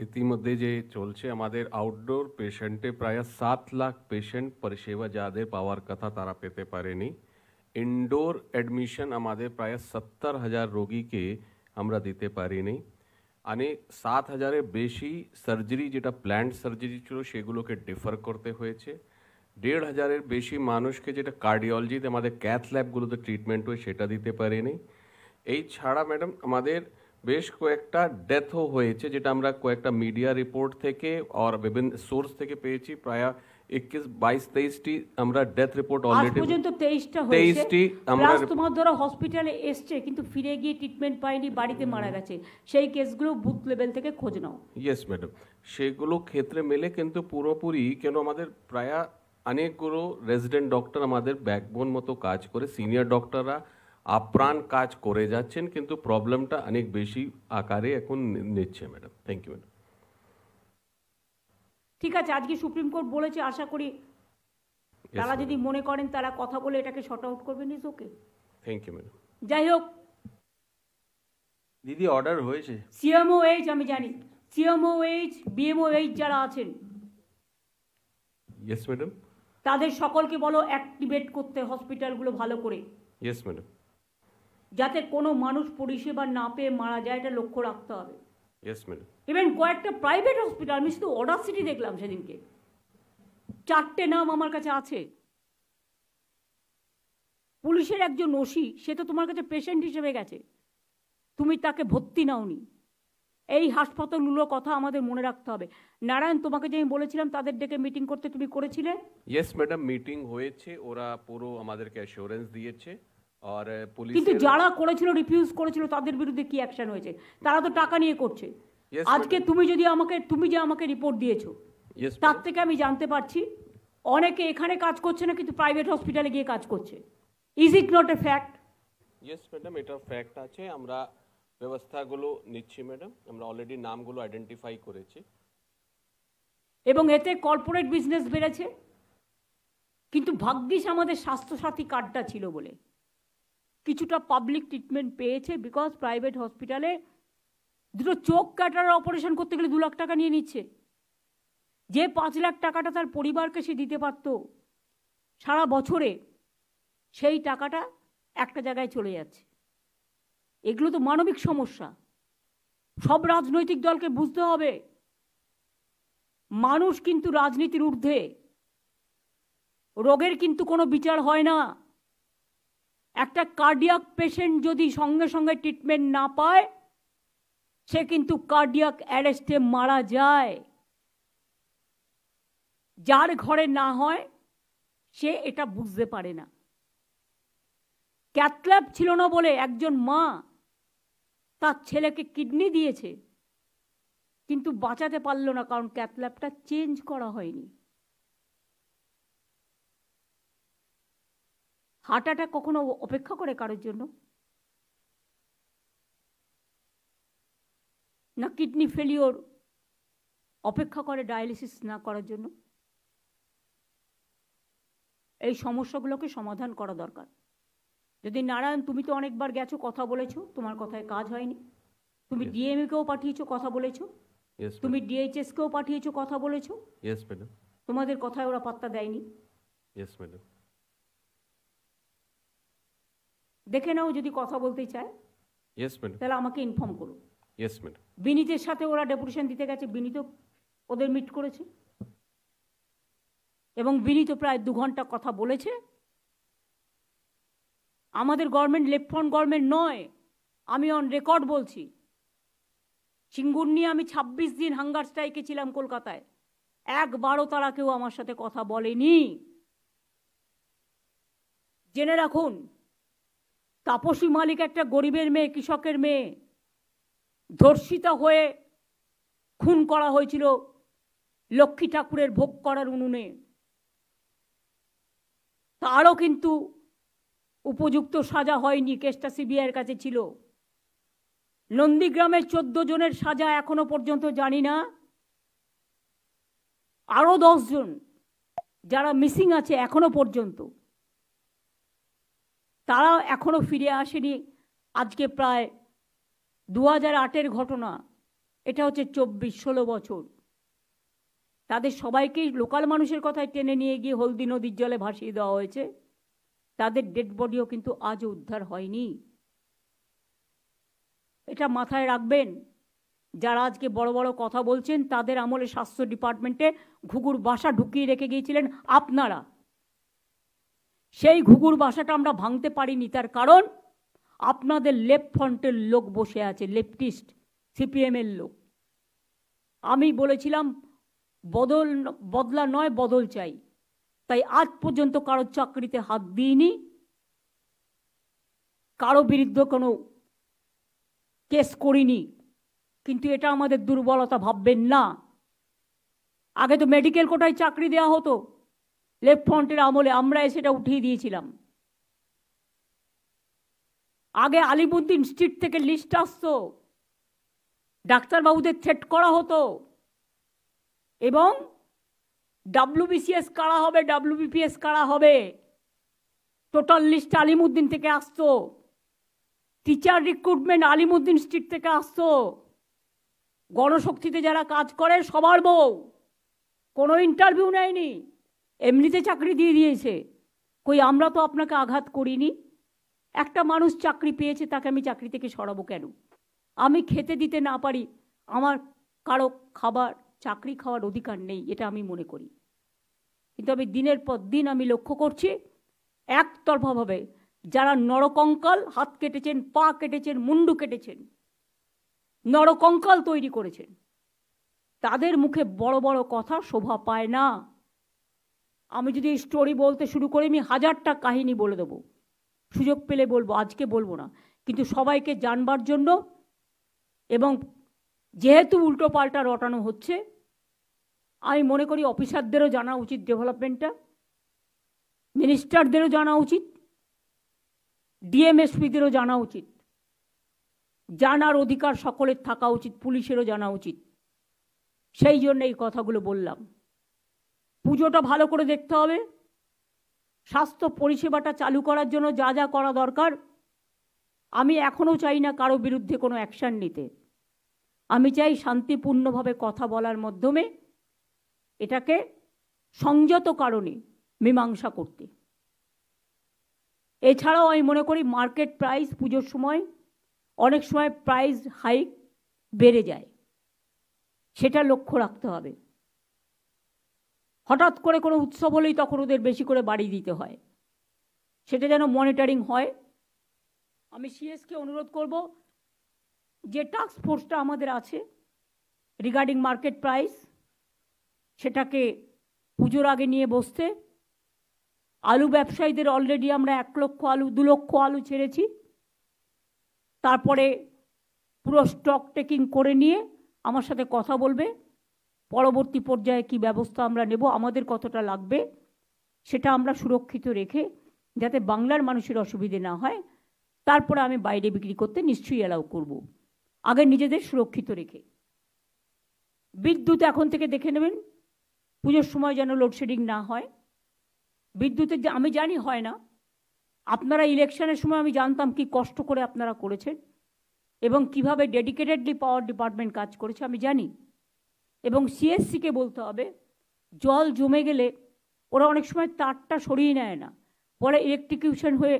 ইতিমধ্যে যে চলছে আমাদের আউটডোর পেশেন্টে প্রায় 7 লাখ পেশেন্ট পরিষেবা যাদের পাওয়ার কথা তারা পেতে পারেনি। ইনডোর অ্যাডমিশন আমাদের প্রায় 70,000 রোগীকে আমরা দিতে পারিনি। মানে 7,000-এর বেশি সার্জারি, যেটা প্ল্যান্ড সার্জারি ছিল, সেগুলোকে ডিফার করতে হয়েছে। 1,500-এর বেশি মানুষকে, যেটা কার্ডিওলজিতে আমাদের ক্যাথ ল্যাবগুলোতে ট্রিটমেন্ট হয়, সেটা দিতে পারিনি। এই ছাড়া ম্যাডাম আমাদের বেশ কয়েকটা ডেথও হয়েছে, যেটা আমরা কয়েকটা মিডিয়া রিপোর্ট থেকে আর বিভিন্ন সোর্স থেকে পেয়েছি। প্রায় 21, 22, 23টি আমরা ডেথ রিপোর্ট অলরেডি, আজ পর্যন্ত 23টা হয়েছে। 23টি আমরা, তোমার ধরো হসপিটালে এসছে কিন্তু ফিরে গিয়ে ট্রিটমেন্ট পায়নি, বাড়িতে মারা গেছে, সেই কেসগুলো বুথ লেভেল থেকে খোঁজ নাও। ইয়েস ম্যাডাম, সেগুলো ক্ষেত্রে মেলে কিন্তু পুরোপুরি, কেন আমাদের প্রায় অনেকগুলো রেজিডেন্ট ডক্টর আমাদের ব্যাকবোন মতো কাজ করে, সিনিয়র ডক্টররা আপ্রাণ কাজ করে যাচ্ছেন, কিন্তু প্রবলেমটা অনেক বেশি আকারে এখন নিচ্ছে ম্যাডাম। Thank you madam. ঠিক আছে, আজকে সুপ্রিম কোর্ট বলেছে, আশা করি তারা যদি মনে করেন তারা কথা বলে এটাকে শর্ট আউট করবেন। Is okay, thank you madam. যাই হোক, দিদি অর্ডার হয়েছে। সিএমওএইচ আমি জানি, সিএমওএইচ, বিএমওএইচ যারা আছেন, ইয়েস ম্যাডাম, তাদের সকলকে বলো অ্যাক্টিভেট করতে হসপিটালগুলো ভালো করে, ইয়েস ম্যাডাম, যাতে কোনো মানুষ পরিষেবা না পেয়ে মারা যায়, এটা লক্ষ্য রাখতে হবে। Yes madam. ইভেন কয়েকটা প্রাইভেট হসপিটাল, আমি শুধু অডাসিটি দেখলাম সেদিনকে, 4টে নাম আমার কাছে আছে। পুলিশের একজন ওসি, সে তো তোমার কাছে পেশেন্ট হিসেবে গেছে, তুমি তাকে ভর্তি নাওনি। এই হাসপাতালগুলোর কথা আমাদের মনে রাখতে হবে। নারায়ণ, তোমাকে যে আমি বলেছিলাম তাদের ডেকে মিটিং করতে, তুমি করেছিলে? ইয়েস ম্যাডাম, মিটিং হয়েছে, ওরা পুরো আমাদেরকে অ্যাসিওরেন্স দিয়েছে। আর পুলিশ, কিন্তু যারা করেছিল, রিফিউজ করেছিল, তাদের বিরুদ্ধে কি অ্যাকশন হয়েছে? তারা তো টাকা নিয়ে করছে। আজকে তুমি যে আমাকে রিপোর্ট দিয়েছো, তার থেকে আমি জানতে পারছি অনেকে এখানে কাজ করছে না, কিন্তু প্রাইভেট হসপিটালে গিয়ে কাজ করছে। Is it not a fact? Yes madam, এটা ফ্যাক্ট আছে। আমরা ব্যবস্থাগুলো নিচ্ছি ম্যাডাম, আমরা অলরেডি নামগুলো আইডেন্টিফাই করেছি। এবং এতে কর্পোরেট বিজনেস বেড়েছে। কিন্তু ভাগ্যিস আমাদের স্বাস্থ্যসাথী কার্ডটা ছিল বলে কিছুটা পাবলিক ট্রিটমেন্ট পেয়েছে। বিকজ প্রাইভেট হসপিটালে দুটো চোখ কাটার অপারেশন করতে গেলে 2 লাখ টাকা নিয়ে নিচ্ছে। যে 5 লাখ টাকাটা তার পরিবারকে সে দিতে পারত সারা বছরে, সেই টাকাটা একটা জায়গায় চলে যাচ্ছে। এগুলো তো মানবিক সমস্যা। সব রাজনৈতিক দলকে বুঝতে হবে, মানুষ কিন্তু রাজনীতির ঊর্ধ্বে। রোগের কিন্তু কোনো বিচার হয় না। একটা কার্ডিয়াক পেশেন্ট যদি সঙ্গে সঙ্গে ট্রিটমেন্ট না পায়, সে কিন্তু কার্ডিয়াক অ্যারেস্টে মারা যায়। যার ঘরে না হয় সে এটা বুঝতে পারে না। ক্যাথল্যাব ছিল না বলে একজন মা তার ছেলেকে কিডনি দিয়েছে, কিন্তু বাঁচাতে পারল না, কারণ ক্যাথল্যাবটা চেঞ্জ করা হয়নি। হার্ট অ্যাটাক কখনো অপেক্ষা করে কারোর জন্য? না কিডনি ফেলিওর অপেক্ষা করে ডায়ালিসিস না করার জন্য? এই সমস্যাগুলোকে সমাধান করা দরকার। যদি নারায়ণ, তুমি তো অনেকবার গেছো, কথা বলেছো, তোমার কথায় কাজ হয়নি। তুমি ডিএমকেও পাঠিয়েছো, কথা বলেছো। তুমি ডিএইচএসকেও পাঠিয়েছো, কথা বলেছো। Yes madam. তোমাদের কথায় ওরা পাত্তা দেয়নি। Yes madam. দেখে নাও, যদি কথা বলতে চায় ইয়েস ম্যাডাম। তাহলে আমাকে ইনফর্ম করো। Yes madam. বিনীতের সাথে ওরা ডেপুটেশন দিতে গেছে, বিনীত ওদের মিট করেছে এবং বিনীত প্রায় 2 ঘন্টা কথা বলেছে। আমাদের গভর্নমেন্ট লেফট ফ্রন্ট গভর্নমেন্ট নয়, আমি অন রেকর্ড বলছি। সিঙ্গুর নিয়ে আমি 26 দিন হাঙ্গার স্ট্রাইকে ছিলাম কলকাতায়, একবারও তারা কেউ আমার সাথে কথা বলেনি। জেনে রাখুন, তাপসী মালিক একটা গরিবের মেয়ে, কৃষকের মেয়ে, ধর্ষিতা হয়ে খুন করা হয়েছিল লক্ষ্মী ঠাকুরের ভোগ করার উনুনে। তারও কিন্তু উপযুক্ত সাজা হয়নি, কেসটা সিবিআইয়ের কাছে ছিল। নন্দীগ্রামের 14 জনের সাজা এখনো পর্যন্ত জানি না। আরো 10 জন যারা মিসিং আছে এখনো পর্যন্ত, তারা এখনো ফিরে আসেনি। আজকে প্রায় 2008-এর ঘটনা, এটা হচ্ছে 24-16 বছর। তাদের সবাইকেই লোকাল মানুষের কথায় টেনে নিয়ে গিয়ে হলদি নদীর জলে ভাসিয়ে দেওয়া হয়েছে। তাদের ডেড বডিও কিন্তু আজও উদ্ধার হয়নি। এটা মাথায় রাখবেন। যারা আজকে বড় বড় কথা বলছেন, তাদের আমলে স্বাস্থ্য ডিপার্টমেন্টে ঘুঘুর বাসা ঢুকিয়ে রেখে গিয়েছিলেন আপনারা। সেই ঘুঘুর বাসাটা আমরা ভাঙতে পারিনি, তার কারণ আপনাদের লেফট ফ্রন্টের লোক বসে আছে, লেফটিস্ট সিপিএমের লোক। আমি বলেছিলাম বদলা নয়, বদল চাই। তাই আজ পর্যন্ত কারো চাকরিতে হাত দিইনি, কারো বিরুদ্ধে কোনো কেস করিনি। কিন্তু এটা আমাদের দুর্বলতা ভাববেন না। আগে তো মেডিকেল কোটায় চাকরি দেওয়া হতো, লেফট ফ্রন্টের আমলে আমরা সেটা উঠিয়ে দিয়েছিলাম। আগে আলিমুদ্দিন স্ট্রিট থেকে লিস্ট আসতো, ডাক্তারবাবুদের থ্রেট করা হতো এবং WBCS কারা হবে, WBPS কারা হবে, টোটাল লিস্ট আলিমুদ্দিন থেকে আসতো। টিচার রিক্রুটমেন্ট আলিমুদ্দিন স্ট্রিট থেকে আসতো। গণশক্তিতে যারা কাজ করে সবার বউ, কোনো ইন্টারভিউ নেয়নি, এমনিতে চাকরি দিয়ে দিয়েছে। কই আমরা তো আপনাকে আঘাত করিনি। একটা মানুষ চাকরি পেয়েছে, তাকে আমি চাকরি থেকে সরাবো কেন? আমি খেতে দিতে না পারি, আমার কারো চাকরি খাওয়ার অধিকার নেই, এটা আমি মনে করি। কিন্তু আমি দিনের পর দিন আমি লক্ষ্য করছি, একতরফাভাবে যারা নরকঙ্কাল, হাত কেটেছেন, পা কেটেছেন, মুন্ডু কেটেছেন, নরকঙ্কাল তৈরি করেছেন, তাদের মুখে বড় বড় কথা শোভা পায় না। আমি যদি এই স্টোরি বলতে শুরু করি, আমি 1000টা কাহিনী বলে দেবো, সুযোগ পেলে বলবো, আজকে বলবো না। কিন্তু সবাইকে জানবার জন্য, এবং যেহেতু উল্টো পাল্টা রটানো হচ্ছে, আমি মনে করি অফিসারদেরও জানা উচিত, ডেভেলপমেন্টটা মিনিস্টারদেরও জানা উচিত, ডিএমএসপিদেরও জানা উচিত। জানার অধিকার সকলের থাকা উচিত, পুলিশেরও জানা উচিত। সেই জন্য এই কথাগুলো বললাম। পুজোটা ভালো করে দেখতে হবে। স্বাস্থ্য পরিষেবাটা চালু করার জন্য যা যা করা দরকার, আমি এখনও চাই না কারো বিরুদ্ধে কোনো অ্যাকশন নিতে। আমি চাই শান্তিপূর্ণভাবে কথা বলার মাধ্যমে এটাকে সংযত কারণে মীমাংসা করতে। এছাড়াও আমি মনে করি মার্কেট প্রাইস পুজোর সময় অনেক সময় প্রাইস হাইক বেড়ে যায়, সেটা লক্ষ্য রাখতে হবে। হঠাৎ করে কোনো উৎসব হলেই তখন ওদের বেশি করে বাড়িয়ে দিতে হয়, সেটা যেন মনিটরিং হয়। আমি সিএসকে অনুরোধ করব যে টাস্ক ফোর্সটা আমাদের আছে রিগার্ডিং মার্কেট প্রাইস, সেটাকে পুজোর আগে নিয়ে বসতে। আলু ব্যবসায়ীদের অলরেডি আমরা 1 লক্ষ আলু 2 লক্ষ আলু ছেড়েছি, তারপরে পুরো স্টক টেকিং করে নিয়ে আমার সাথে কথা বলবে পরবর্তী পর্যায়ে কি ব্যবস্থা আমরা নেব, আমাদের কতটা লাগবে সেটা আমরা সুরক্ষিত রেখে যাতে বাংলার মানুষের অসুবিধে না হয়, তারপরে আমি বাইরে বিক্রি করতে নিশ্চয়ই অ্যালাউ করব, আগে নিজেদের সুরক্ষিত রেখে। বিদ্যুৎ এখন থেকে দেখে নেবেন পুজোর সময় যেন লোডশেডিং না হয়। বিদ্যুতের যে আমি জানি হয় না, আপনারা ইলেকশনের সময় আমি জানতাম কি কষ্ট করে আপনারা করেছেন এবং কিভাবে ডেডিকেটেডলি পাওয়ার ডিপার্টমেন্ট কাজ করেছে আমি জানি। এবং সিএসসিকে বলতে হবে জল জমে গেলে ওরা অনেক সময় তারটা সরিয়ে নেয় না, পরে ইলেকট্রিকিউশন হয়ে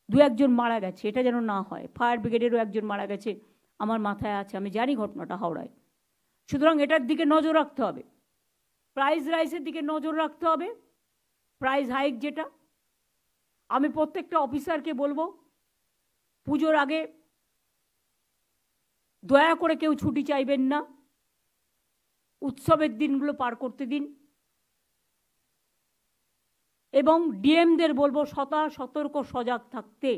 2-1 জন মারা গেছে, এটা যেন না হয়। ফায়ার ব্রিগেডেরও 1 জন মারা গেছে, আমার মাথায় আছে, আমি জানি ঘটনাটা হাওড়ায়। সুতরাং এটার দিকে নজর রাখতে হবে, প্রাইস রাইসের দিকে নজর রাখতে হবে। প্রাইস হাইক যেটা, আমি প্রত্যেকটা অফিসারকে বলবো পুজোর আগে দয়া করে কেউ ছুটি চাইবেন না, উৎসবের দিনগুলো পার করতে দিন। এবং ডিএমদের বলবো সতর্ক সজাগ থাকতে।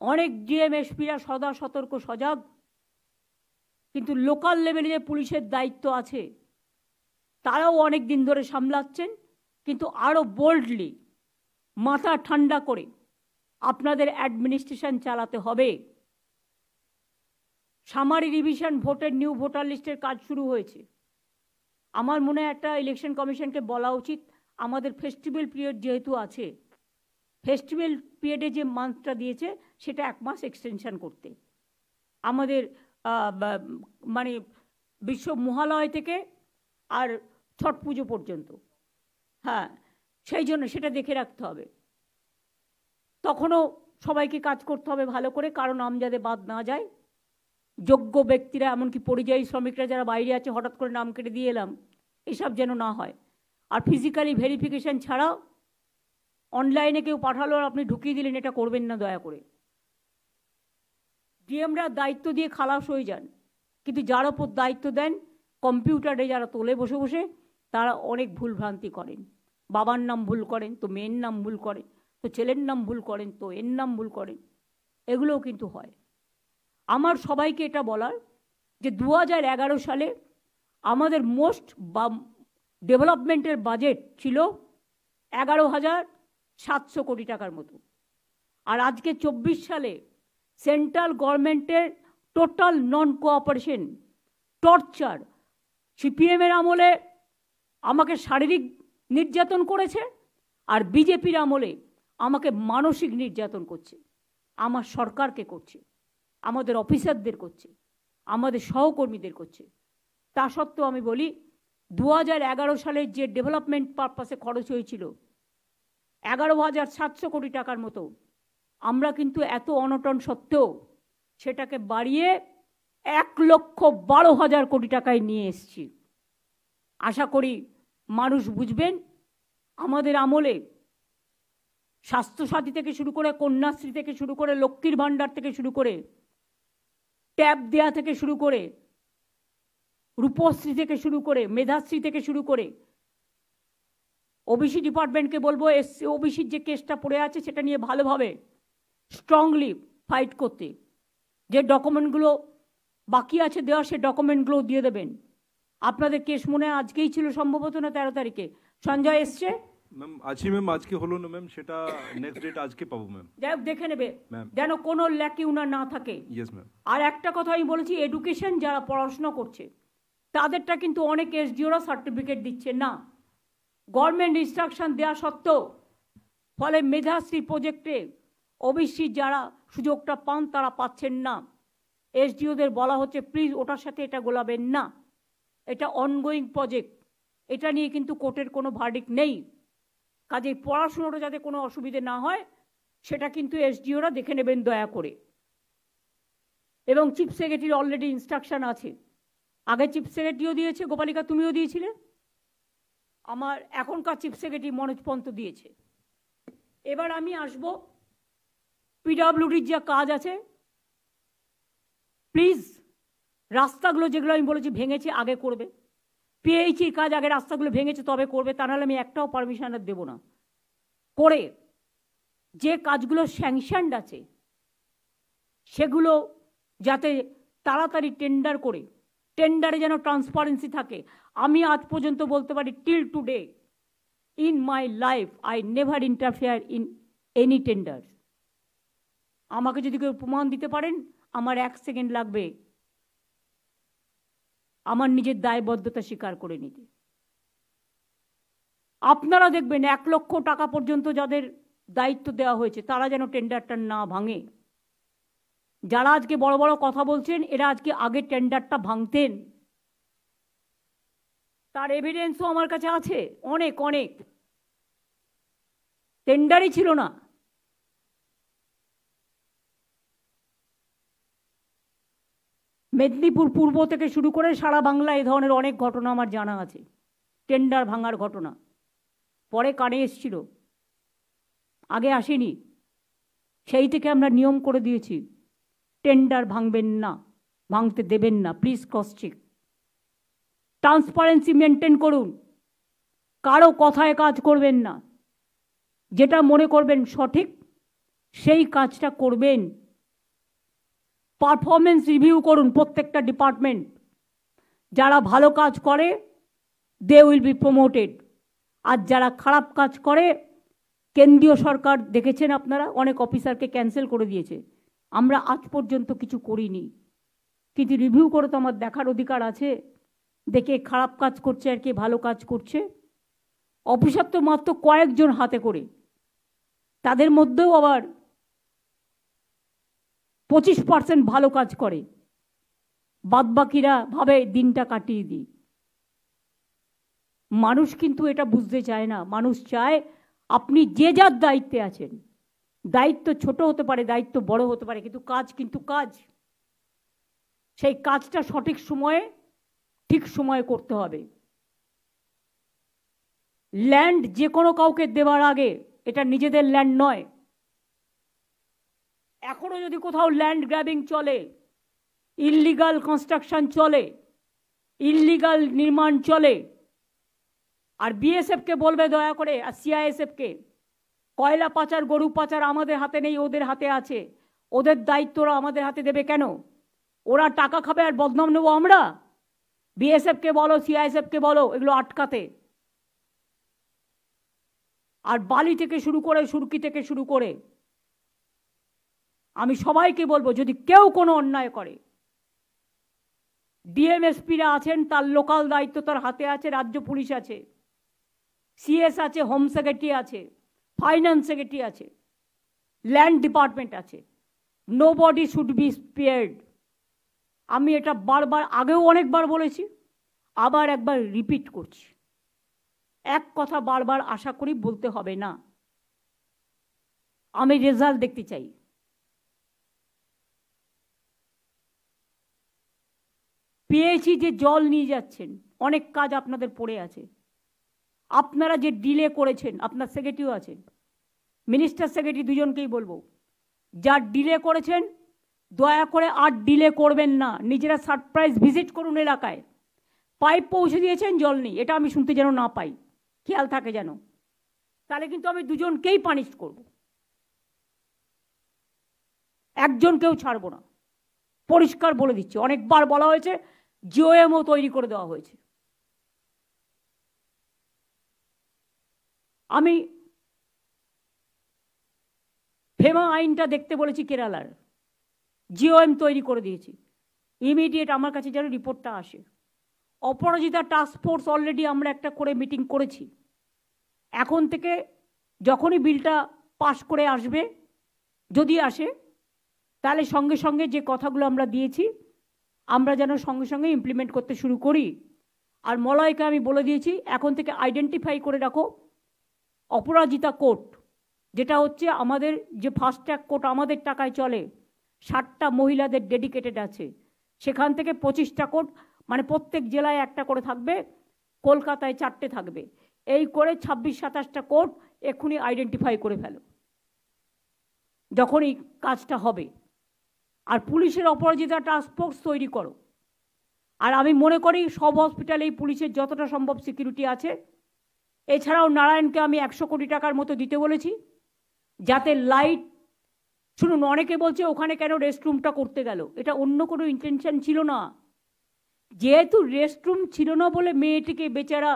অনেক ডিএম এসপিরা সদা সতর্ক সজাগ, কিন্তু লোকাল লেভেলে যে পুলিশের দায়িত্ব আছে তারাও অনেক দিন ধরে সামলাচ্ছেন, কিন্তু আরও বোল্ডলি মাথা ঠান্ডা করে আপনাদের অ্যাডমিনিস্ট্রেশন চালাতে হবে। সামারি রিভিশন ভোটের নিউ ভোটার লিস্টের কাজ শুরু হয়েছে। আমার মনে হয় একটা ইলেকশন কমিশনকে বলা উচিত আমাদের ফেস্টিভ্যাল পিরিয়ড যেহেতু আছে, ফেস্টিভ্যাল পিরিয়ডে যে মান্থটা দিয়েছে সেটা 1 মাস এক্সটেনশন করতে, আমাদের মানে বিশ্ব মহালয় থেকে আর ছট পুজো পর্যন্ত। হ্যাঁ, সেই জন্য সেটা দেখে রাখতে হবে। তখনও সবাইকে কাজ করতে হবে ভালো করে, কারণ নাম যাতে বাদ না যায়। যোগ্য ব্যক্তিরা, এমনকি পরিযায়ী শ্রমিকরা যারা বাইরে আছে হঠাৎ করে নাম কেটে দিয়ে এলাম, এসব যেন না হয়। আর ফিজিক্যালি ভেরিফিকেশন ছাড়াও অনলাইনে কেউ পাঠালো আর আপনি ঢুকিয়ে দিলেন, এটা করবেন না দয়া করে। ডিএমরা দায়িত্ব দিয়ে খালাস হয়ে যান, কিন্তু যার ওপর দায়িত্ব দেন কম্পিউটারে যারা তোলে বসে বসে, তারা অনেক ভুলভ্রান্তি করেন। বাবার নাম ভুল করেন তো মেয়ের নাম ভুল করেন, তো ছেলের নাম ভুল করেন তো এর নাম ভুল করেন, এগুলোও কিন্তু হয়। আমার সবাইকে এটা বলার যে 2011 সালে আমাদের মোস্ট ডেভেলপমেন্টের বাজেট ছিল 11,700 কোটি টাকার মতো, আর আজকে 24 সালে সেন্ট্রাল গভর্নমেন্টের টোটাল নন কোঅপারেশন, টর্চার, সিপিএমের আমলে আমাকে শারীরিক নির্যাতন করেছে আর বিজেপির আমলে আমাকে মানসিক নির্যাতন করছে, আমার সরকারকে করছে, আমাদের অফিসারদের করছে, আমাদের সহকর্মীদের করছে। তা সত্ত্বেও আমি বলি 2011 সালে যে ডেভেলপমেন্ট পারপাসে খরচ হয়েছিল 11,700 কোটি টাকার মতো, আমরা কিন্তু এত অনটন সত্ত্বেও সেটাকে বাড়িয়ে 1,12,000 কোটি টাকায় নিয়ে এসেছি। আশা করি মানুষ বুঝবেন আমাদের আমলে স্বাস্থ্যসাথী থেকে শুরু করে, কন্যাশ্রী থেকে শুরু করে, লক্ষ্মীর ভাণ্ডার থেকে শুরু করে, ট্যাব দেয়া থেকে শুরু করে, রূপশ্রী থেকে শুরু করে, মেধাশ্রী থেকে শুরু করে, ওবিসি ডিপার্টমেন্টকে বলবো এসসি ওবিসির যে কেসটা পড়ে আছে সেটা নিয়ে ভালোভাবে স্ট্রংলি ফাইট করতে। যে ডকুমেন্টগুলো বাকি আছে দেওয়া, সে ডকুমেন্টগুলো দিয়ে দেবেন। আপনাদের কেস মনে হয় আজকেই ছিল সম্ভবত, না 13 তারিখে সঞ্জয় এসছে ম্যাম? আছি ম্যাম, আজকে হলো না ম্যাম, সেটা নেক্সট ডেট আজকে পাবো ম্যাম। যাই হোক দেখে নেবে ম্যাম, যেন কোনো ল্যাকিউনা না থাকে। Yes ma'am. আর একটা কথা আমি বলেছি, এডুকেশন যারা পড়াশোনা করছে তাদেরটা কিন্তু অনেক এসডিওরা সার্টিফিকেট দিচ্ছে না, গভর্নমেন্ট ইনস্ট্রাকশন দেওয়া সত্ত্বেও। ফলে মেধাশ্রী প্রজেক্টে ওবিসি যারা সুযোগটা পান তারা পাচ্ছেন না। এসডিওদের বলা হচ্ছে প্লিজ ওটার সাথে এটা গোলাবেন না, এটা অনগোয়িং প্রজেক্ট, এটা নিয়ে কিন্তু কোর্টের কোনো ভার্ডিক্ট নেই। কাজেই পড়াশুনোটা যাতে কোনো অসুবিধে না হয় সেটা কিন্তু এসডিওরা দেখে নেবেন দয়া করে। এবং চিফ সেক্রেটারির অলরেডি ইনস্ট্রাকশন আছে, আগে চিফ সেক্রেটারিও দিয়েছে, গোপালিকা তুমিও দিয়েছিলে, আমার এখনকার চিফ সেক্রেটারি মনোজ পন্ত দিয়েছে। এবার আমি আসব পিডব্লিউডির যা কাজ আছে, প্লিজ রাস্তাগুলো যেগুলো আমি বলেছি ভেঙেছে আগে করবে, পিএইচির কাজ আগে রাস্তাগুলো ভেঙেছে তবে করবে, তা নাহলে আমি একটাও পারমিশন আর দেবো না। করে যে কাজগুলো স্যাংশনড আছে সেগুলো যাতে তাড়াতাড়ি টেন্ডার করে, টেন্ডারে যেন ট্রান্সপারেন্সি থাকে। আমি আজ পর্যন্ত বলতে পারি till today in my life I never interfere in any tender. আমাকে যদি কেউ প্রমাণ দিতে পারেন, আমার 1 সেকেন্ড লাগবে আমার নিজের দায়বদ্ধতা স্বীকার করে নিতে। আপনারা দেখবেন 1 লক্ষ টাকা পর্যন্ত যাদের দায়িত্ব দেওয়া হয়েছে তারা যেন টেন্ডারটা না ভাঙে। যারা আজকে বড় বড় কথা বলছেন এরা আজকে আগে টেন্ডারটা ভাঙতেন, তার এভিডেন্সও আমার কাছে আছে, অনেক অনেক। টেন্ডারই ছিল না। মেদিনীপুর পূর্ব থেকে শুরু করে সারা বাংলা এই ধরনের অনেক ঘটনা আমার জানা আছে, টেন্ডার ভাঙার ঘটনা। পরে কানে এসেছিল, আগে আসেনি। সেই থেকে আমরা নিয়ম করে দিয়েছি টেন্ডার ভাঙবেন না, ভাঙতে দেবেন না, please cross check. Transparency maintain করুন, কারো কথায় কাজ করবেন না, যেটা মনে করবেন সঠিক সেই কাজটা করবেন। পারফরমেন্স রিভিউ করুন প্রত্যেকটা ডিপার্টমেন্ট, যারা ভালো কাজ করে দে উইল বি প্রমোটেড, আর যারা খারাপ কাজ করে কেন্দ্রীয় সরকার দেখেছেন আপনারা অনেক অফিসারকে ক্যান্সেল করে দিয়েছে। আমরা আজ পর্যন্ত কিছু করিনি, কিন্তু রিভিউ করে তো আমার দেখার অধিকার আছে, দেখে খারাপ কাজ করছে আর কে ভালো কাজ করছে। অফিসার তো মাত্র কয়েকজন হাতে করে, তাদের মধ্যেও আবার 25% ভালো কাজ করে, বাদবাকিরা ভাবে দিনটা কাটিয়ে দিই। মানুষ কিন্তু এটা বুঝতে চায় না। মানুষ চায় আপনি যে যার দায়িত্বে আছেন, দায়িত্ব ছোট হতে পারে, দায়িত্ব বড় হতে পারে, কিন্তু কাজ কিন্তু কাজ। সেই কাজটা সঠিক সময়ে ঠিক সময়ে করতে হবে। ল্যান্ড যে কোনো কাউকে দেওয়ার আগে এটা নিজেদের ল্যান্ড নয়। এখনো যদি কোথাও ল্যান্ড গ্র্যাবিং চলে, ইললিগাল কনস্ট্রাকশন চলে, ইললিগাল নির্মাণ চলে, আর বিএসএফকে বলবে দয়া করে, আর সিআইএসএফকে, কয়লা পাচার গরু পাচার আমাদের হাতে নেই, ওদের হাতে আছে, ওদের দায়িত্ব ওরা আমাদের হাতে দেবে কেন? ওরা টাকা খাবে আর বদনাম নেবো আমরা? বিএসএফকে বলো, সিআইএসএফকে বলো এগুলো আটকাতে। আর বালি থেকে শুরু করে, সুরকি থেকে শুরু করে, আমি সবাইকে বলবো যদি কেউ কোনো অন্যায় করে, ডিএমএসপিরা আছেন, তার লোকাল দায়িত্ব তার হাতে আছে, রাজ্য পুলিশ আছে, সিএস আছে, হোম সেক্রেটারি আছে, ফাইন্যান্স সেক্রেটারি আছে, ল্যান্ড ডিপার্টমেন্ট আছে। Nobody should be spared. আমি এটা বারবার আগেও অনেকবার বলেছি, আবার একবার রিপিট করছি। এক কথা বারবার আশা করি বলতে হবে না, আমি রেজাল্ট দেখতে চাই। পেয়েছি যে জল নিয়ে যাচ্ছেন, অনেক কাজ আপনাদের পড়ে আছে। আপনারা যে ডিলে করেছেন, আপনার সেক্রেটারিও আছেন, মিনিস্টার সেক্রেটারি দুজনকেই বলবো, যা ডিলে করেছেন দয়া করে আর ডিলে করবেন না। নিজেরা সারপ্রাইজ ভিজিট করুন এলাকায়। পাইপ পৌঁছে দিয়েছেন, জল নেই, এটা আমি শুনতে যেন না পাই, খেয়াল থাকে যেন। তাহলে কিন্তু আমি দুজনকেই পানিশ করব, একজনকেও ছাড়বো না, পরিষ্কার বলে দিচ্ছি। অনেকবার বলা হয়েছে, জিওএমও তৈরি করে দেওয়া হয়েছে। আমি ফেমা আইনটা দেখতে বলেছি কেরালার, জিওএম তৈরি করে দিয়েছি। ইমিডিয়েট আমার কাছে যেন রিপোর্টটা আসে। অপরাজিতা টাস্ক ফোর্স অলরেডি আমরা একটা করে মিটিং করেছি। এখন থেকে যখনই বিলটা পাস করে আসবে, যদি আসে, তাহলে সঙ্গে সঙ্গে যে কথাগুলো আমরা দিয়েছি আমরা যেন সঙ্গে সঙ্গে ইমপ্লিমেন্ট করতে শুরু করি। আর মলয়কে আমি বলে দিয়েছি এখন থেকে আইডেন্টিফাই করে রাখো অপরাজিতা কোর্ট, যেটা হচ্ছে আমাদের যে ফাস্ট ট্র্যাক কোর্ট আমাদের টাকায় চলে, 60টা মহিলাদের ডেডিকেটেড আছে, সেখান থেকে 25টা কোর্ট, মানে প্রত্যেক জেলায় একটা করে থাকবে, কলকাতায় 4টে থাকবে, এই করে 26-27টা কোর্ট এক্ষুনি আইডেন্টিফাই করে ফেলো যখনই কাজটা হবে। আর পুলিশের অপরাজিতা টাস্ক ফোর্স তৈরি করো। আর আমি মনে করি সব হসপিটালেই পুলিশের যতটা সম্ভব সিকিউরিটি আছে। এছাড়াও নারায়ণকে আমি 100 কোটি টাকার মতো দিতে বলেছি, যাতে লাইট, শুনুন অনেকে বলছে ওখানে কেন রেস্টরুমটা করতে গেল, এটা অন্য কোনো ইন্টেনশন ছিল না। যেহেতু রেস্টরুম ছিল না বলে মেয়েটিকে বেচারা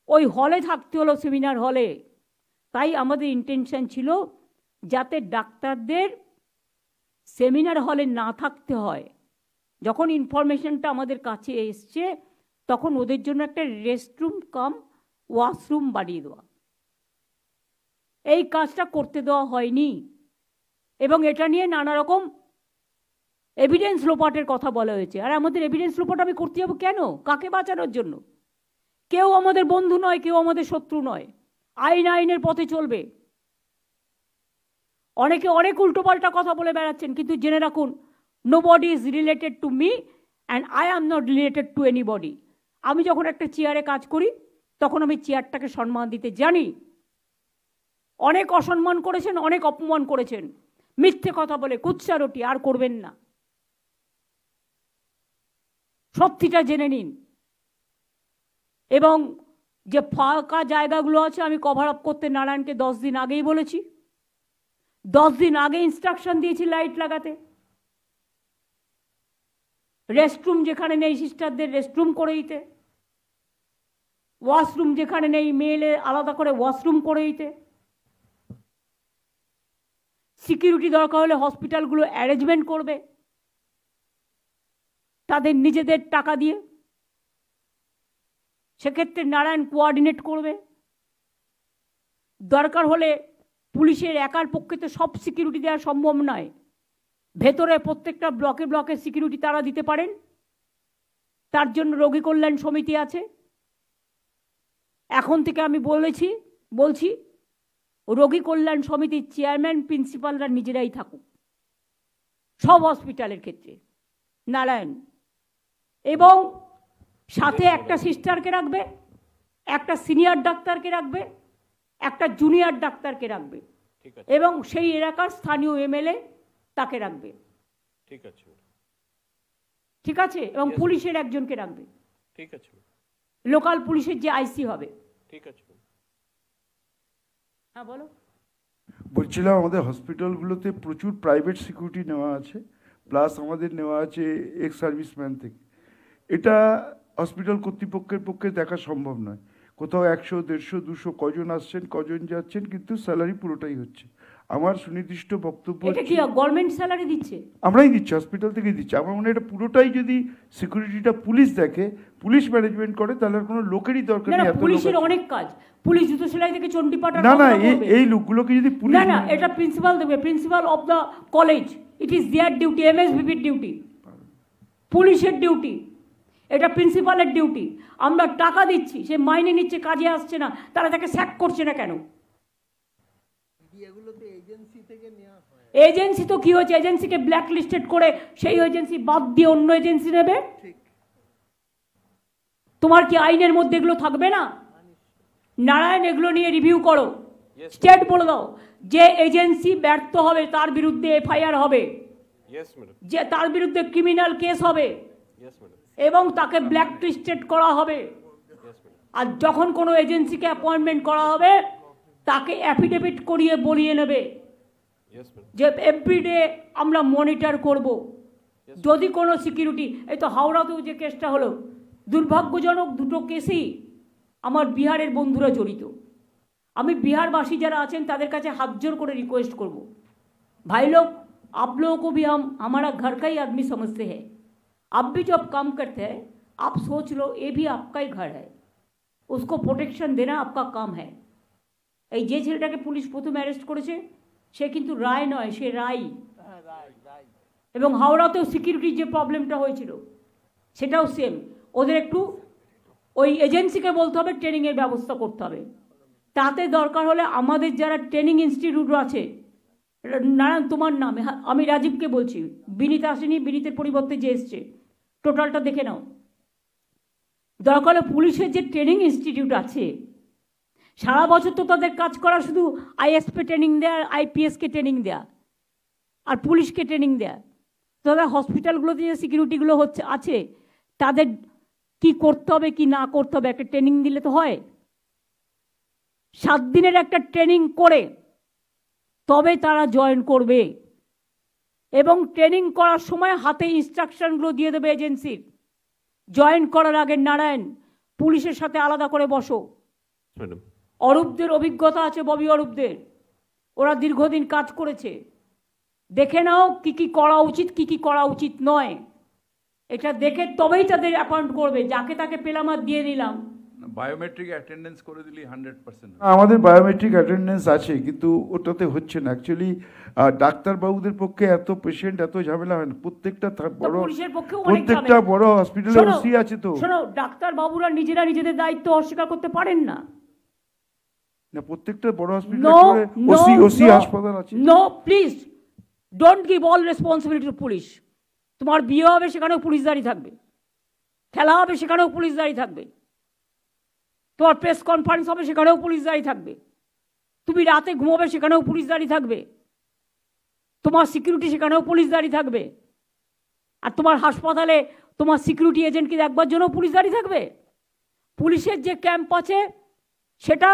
ওই হলে থাকতে হলো, সেমিনার হলে, তাই আমাদের ইন্টেনশন ছিল যাতে ডাক্তারদের সেমিনার হলে না থাকতে হয়। যখন ইনফরমেশনটা আমাদের কাছে এসছে তখন ওদের জন্য একটা রেস্টরুম কাম ওয়াশরুম বানিয়ে দেওয়া, এই কাজটা করতে দেওয়া হয়নি। এবং এটা নিয়ে নানা রকম এভিডেন্স লোপাটের কথা বলা হয়েছে। আর আমাদের এভিডেন্স লোপাট আমি করতে যাবো কেন? কাকে বাঁচানোর জন্য? কেউ আমাদের বন্ধু নয়, কেউ আমাদের শত্রু নয়, আইন আইনের পথে চলবে। অনেকে অনেক উল্টোপাল্টা কথা বলে বেড়াচ্ছেন, কিন্তু জেনে রাখুন nobody is related to me and I am not related to anybody. আমি যখন একটা চেয়ারে কাজ করি তখন আমি চেয়ারটাকে সম্মান দিতে জানি। অনেক অসম্মান করেছেন, অনেক অপমান করেছেন, মিথ্যে কথা বলে কুৎসারটি আর করবেন না, সত্যিটা জেনে নিন। এবং যে ফাঁকা জায়গাগুলো আছে আমি কভার আপ করতে নারায়ণকে 10 দিন আগেই বলেছি, 10 দিন আগে ইনস্ট্রাকশন দিয়েছি লাইট লাগাতে। রেস্টরুম যেখানে নেই সিস্টারদের রেস্টরুম করে দিতে, ওয়াশরুম যেখানে নেই মেয়েলে আলাদা করে ওয়াশরুম করে দিতে, সিকিউরিটি দরকার হলে হসপিটালগুলো অ্যারেঞ্জমেন্ট করবে তাদের নিজেদের টাকা দিয়ে, সেক্ষেত্রে নারায়ণ কোঅর্ডিনেট করবে। দরকার হলে পুলিশের একার পক্ষে তো সব সিকিউরিটি দেওয়া সম্ভব নয়, ভেতরে প্রত্যেকটা ব্লকে ব্লকে সিকিউরিটি তারা দিতে পারেন, তার জন্য রোগী কল্যাণ সমিতি আছে। এখন থেকে আমি বলছি রোগী কল্যাণ সমিতির চেয়ারম্যান প্রিন্সিপালরা নিজেরাই থাকুক সব হসপিটালের ক্ষেত্রে, নারায়ণ, এবং সাথে একটা সিস্টারকে রাখবে, একটা সিনিয়র ডাক্তারকে রাখবে, একটা জুনিয়র ডাক্তারকে রাখবে, এবং সেই এলাকার স্থানীয় এমএলএ তাকে রাখবে। ঠিক আছে, ঠিক আছে, এবং পুলিশের একজনকে রাখবে, ঠিক আছে, লোকাল পুলিশের যে আইসি হবে। ঠিক আছে। হ্যাঁ বলো। বলছিলাম আমাদের হসপিটালগুলোতে প্রচুর প্রাইভেট সিকিউরিটি নেওয়া আছে, প্লাস আমাদের নেওয়া আছে এক্স সার্ভিসম্যান থেকে। এটা হসপিটাল কর্তৃপক্ষের পক্ষে দেখা সম্ভব নয়। কোথাও 100, 150, 200 কজন আসছেন কজন যাচ্ছেন, কিন্তু স্যালারি পুরোটাই হচ্ছে। আমার সুনির্দিষ্ট বক্তব্য, এটা কি গভর্নমেন্ট স্যালারি দিচ্ছে? আমরাই দিচ্ছি, হসপিটাল থেকেই দিচ্ছি। আমার মনে হয় এটা পুরোটাই যদি সিকিউরিটিটা পুলিশ দেখে, পুলিশ ম্যানেজমেন্ট করে, তাহলে আর কোনো লোকেরই দরকার নেই। পুলিশের অনেক কাজ, পুলিশ জুতো সেলাই থেকে চণ্ডীপাঠা, না না, এই লোকগুলোকে যদি পুলিশ, না এটা প্রিন্সিপাল দেবে, principal of the college, it is their duty, এমএসভিপির ডিউটি, পুলিশের ডিউটি, এটা প্রিন্সিপালের ডিউটি। আমরা টাকা দিচ্ছি, সে মাইনে নিচ্ছে, কাজে আসছে না, তারা তাকে স্যাক করছে না কেন? এজেন্সি তো কি হয়েছে, এজেন্সিকে ব্ল্যাক লিস্টেড করে সেই এজেন্সি বাদ দিয়ে অন্য এজেন্সি নেবে? তোমার কি আইনের মধ্যে এগুলো থাকবে না? নারায়ণ, এগুলো নিয়ে রিভিউ করো, স্টেট বলে দাও যে এজেন্সি ব্যর্থ হবে তার বিরুদ্ধে এফআইআর হবে, যে তার বিরুদ্ধে ক্রিমিনাল কেস হবে, এবং তাকে ব্ল্যাক লিস্টেড করা হবে। আর যখন কোনো এজেন্সিকে অ্যাপয়েন্টমেন্ট করা হবে তাকে অ্যাফিডেভিট করিয়ে বলিয়ে নেবে যে এভরিডে আমরা মনিটর করব। যদি কোনো সিকিউরিটি, এই তো হাওড়াতেও যে কেসটা হলো, দুর্ভাগ্যজনক দুটো কেসই আমার বিহারের বন্ধুরা জড়িত। আমি বিহারবাসী যারা আছেন তাদের কাছে হাত জোর করে রিকোয়েস্ট করব, भाई लोग आप लोगों को भी हम हमारा घर का ही आदमी समझते हैं, आप भी जब काम करते हैं आप सोच लो ये भी आपका ही घर है, उसको प्रोटेक्शन देना आपका काम है। এই যে ছেলেটাকে পুলিশ প্রথমে অ্যারেস্ট করেছে সে কিন্তু রায় নয়, সে রাই। এবং হাওড়াতেও সিকিউরিটির যে প্রবলেমটা হয়েছিল সেটাও সেম, ওদের একটু ওই এজেন্সিকে বলতে হবে ট্রেনিংয়ের ব্যবস্থা করতে হবে। তাতে দরকার হলে আমাদের যারা ট্রেনিং ইনস্টিটিউট আছে, নারায়ণ তোমার নামে, আমি রাজীবকে বলছি, বিনীত আসেনি, বিনীতের পরিবর্তে যে এসছে, টোটালটা দেখে নাও। দরকার হলে পুলিশের যে ট্রেনিং ইনস্টিটিউট আছে, সারা বছর তো তাদের কাজ করা শুধু আইএসপি ট্রেনিং দেয়া, আইপিএসকে ট্রেনিং দেয়া আর পুলিশকে ট্রেনিং দেয়া। তাদের হসপিটালগুলোতে যে সিকিউরিটিগুলো হচ্ছে আছে, তাদের কি করতে হবে কি না করতে হবে একটা ট্রেনিং দিলে তো হয়। 7 দিনের একটা ট্রেনিং করে তবে তারা জয়েন করবে, এবং ট্রেনিং করার সময় হাতে ইনস্ট্রাকশনগুলো দিয়ে দেবে এজেন্সির। জয়েন করার আগে নারায়ণ পুলিশের সাথে আলাদা করে বসো। ম্যাডাম, অরূপদের অভিজ্ঞতা আছে, ববি অরূপদের, ওরা দীর্ঘদিন কাজ করেছে, দেখে নাও কি কি করা উচিত কি কি করা উচিত নয়। এটা দেখে তবেই তাদের অ্যাপয়েন্ট করবে। যাকে তাকে পেলাম আর দিয়ে নিলাম। বায়োমেট্রিক অ্যাটেন্ডেন্স করে দিলি 100%। আমাদের বায়োমেট্রিক অ্যাটেন্ডেন্স আছে, কিন্তু ওটাতে হচ্ছে না অ্যাকচুয়ালি। ডাক্তারবাবুদের পক্ষে এত পেশেন্ট, এত ঝামেলা হয় না। প্রত্যেকটা বড় হসপিটালে ওসি আছে তো। শোনো, ডাক্তারবাবুরা নিজেরা নিজেদের দায়িত্ব অস্বীকার করতে পারেন না। না, প্রত্যেকটা বড় হসপিটালে ওসি হাসপাতাল আছে। No please don't give all responsibility to police. তোমার বিয়ে হবে সেখানেও পুলিশ দাঁড়িয়ে থাকবে, খেলা হবে সেখানেও পুলিশ দাঁড়িয়ে থাকবে, তোমার প্রেস কনফারেন্স হবে সেখানেও পুলিশ দাঁড়িয়ে থাকবে, তুমি রাতে ঘুমোবে সেখানেও পুলিশ দাঁড়িয়ে থাকবে, তোমার সিকিউরিটি সেখানেও পুলিশ দাঁড়িয়ে থাকবে। আর তোমার হাসপাতালে তোমার সিকিউরিটি এজেন্টকে দেখবার জন্য পুলিশ দাঁড়িয়ে থাকবে। পুলিশের যে ক্যাম্প আছে সেটা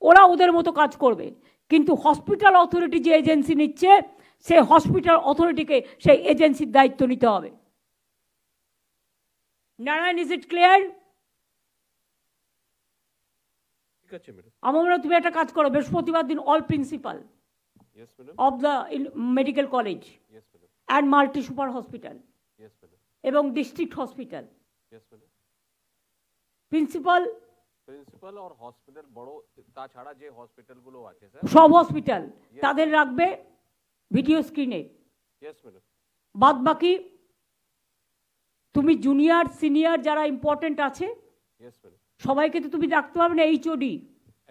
ওরা ওদের মতো কাজ করবে, কিন্তু হসপিটাল অথরিটি যে এজেন্সি নিচ্ছে সেই হসপিটাল অথরিটিকে সেই এজেন্সির দায়িত্ব নিতে হবে। Narayan, is it clear? ঠিক আছে ম্যাডাম। আমার মনে হয় তুমি একটা কাজ করো, বৃহস্পতিবার দিন all principal yes madam. Of the medical college yes madam. And multi super hospital yes madam. এবং district hospital yes madam. Principal আর হসপিটাল বড়, তাছাড়া যে হসপিটালগুলো আছে স্যার, সব হসপিটাল তাদের রাখবে ভিডিও স্ক্রিনে। Yes madam. বাদ বাকি তুমি জুনিয়র সিনিয়র যারা ইম্পর্টেন্ট আছে ইয়েস ম্যাডাম। সবাইকে তো তুমি রাখতে পারবে না, এইচওডি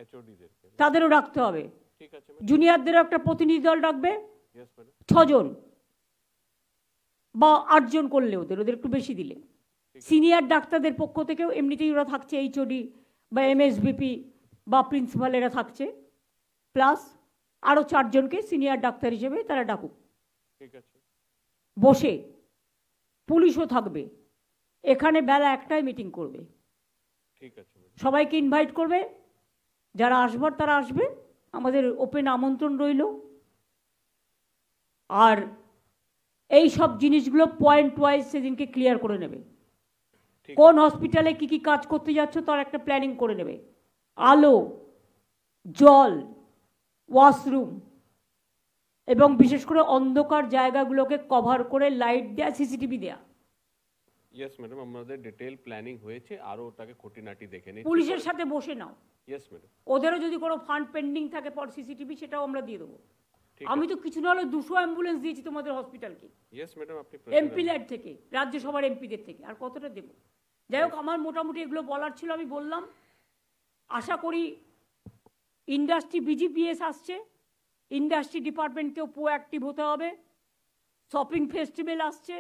এইচওডিদেরকে তাদেরও রাখতে হবে। ঠিক আছে ম্যাডাম। জুনিয়রদেরও একটা প্রতিনিধি দল রাখবে, ইয়েস ম্যাডাম। 6 জন বা 8 জন করলে ওদের একটু বেশি দিলে। সিনিয়র ডাক্তারদের পক্ষ থেকেও এমনিতেই ওরা থাকছে, এইচওডি বা এমএসবিপি বা প্রিন্সিপাল এরা থাকছে, প্লাস আরও 4 জনকে সিনিয়র ডাক্তার হিসেবে তারা ডাকুক। ঠিক আছে। বসে পুলিশও থাকবে, এখানে বেলা 1টায় মিটিং করবে। ঠিক আছে ম্যাডাম। সবাইকে ইনভাইট করবে, যারা আসবার তারা আসবে, আমাদের ওপেন আমন্ত্রণ রইল। আর এই সব জিনিসগুলো পয়েন্ট ওয়াইজ সেদিনকে ক্লিয়ার করে নেবে। কোন হসপিটালে কি কি কাজ করতে যাচ্ছ তার একটা প্ল্যানিং করে নেবে। আলো, জল, ওয়াশরুম এবং বিশেষ করে অন্ধকার জায়গাগুলোকে কভার করে লাইট দেয়া, সিসিটিভি দেয়া। ইয়েস ম্যাডাম, আমাদের ডিটেইল প্ল্যানিং হয়েছে, আরও ওটাকে খুঁটিনাটি দেখে নিই। পুলিশের সাথে বসে নাও। Yes madam. ওদেরও যদি কোনো ফান্ড পেন্ডিং থাকে ফর সিসিটিভি সেটাও আমরা দিয়ে দেবো। আমি তো কিছু না হলে 200 অ্যাম্বুলেন্স দিয়েছি তোমাদের হসপিটালকে। Yes madam. আপনি এমপি ল্যাড থেকে, রাজ্যসভার এমপিদের থেকে, আর কতটা দেবো? যাই হোক, আমার মোটামুটি এগুলো বলার ছিল, আমি বললাম। আশা করি ইন্ডাস্ট্রি বিজিপিএস আসছে, ইন্ডাস্ট্রি ডিপার্টমেন্টকেও প্রোঅ্যাক্টিভ হতে হবে। শপিং ফেস্টিভ্যাল আসছে,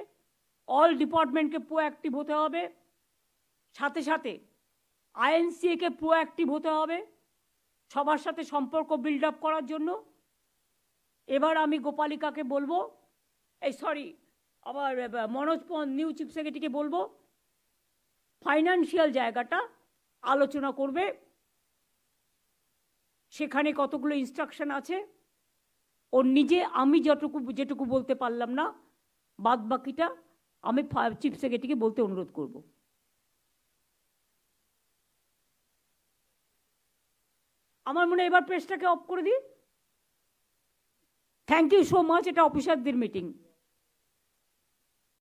অল ডিপার্টমেন্টকে প্রোঅ্যাক্টিভ হতে হবে। সাথে সাথে আইএনসিএকে প্রোঅ্যাক্টিভ হতে হবে সবার সাথে সম্পর্ক বিল্ড আপ করার জন্য। এবার আমি গোপালিকাকে বলবো, আবার মনোজ পন্থ নিউ চিফ সেক্রেটারিকে বলবো ফাইন্যান্সিয়াল জায়গাটা আলোচনা করবে। সেখানে কতগুলো ইনস্ট্রাকশন আছে ওর নিজে, আমি যেটুকু বলতে পারলাম না, বাদ বাকিটা আমি চিফ সেক্রেটারিকে বলতে অনুরোধ করব। আমার মনে হয় এবার প্রেসটাকে অফ করে দিই। Thank you so much. এটা অফিসারদের মিটিং।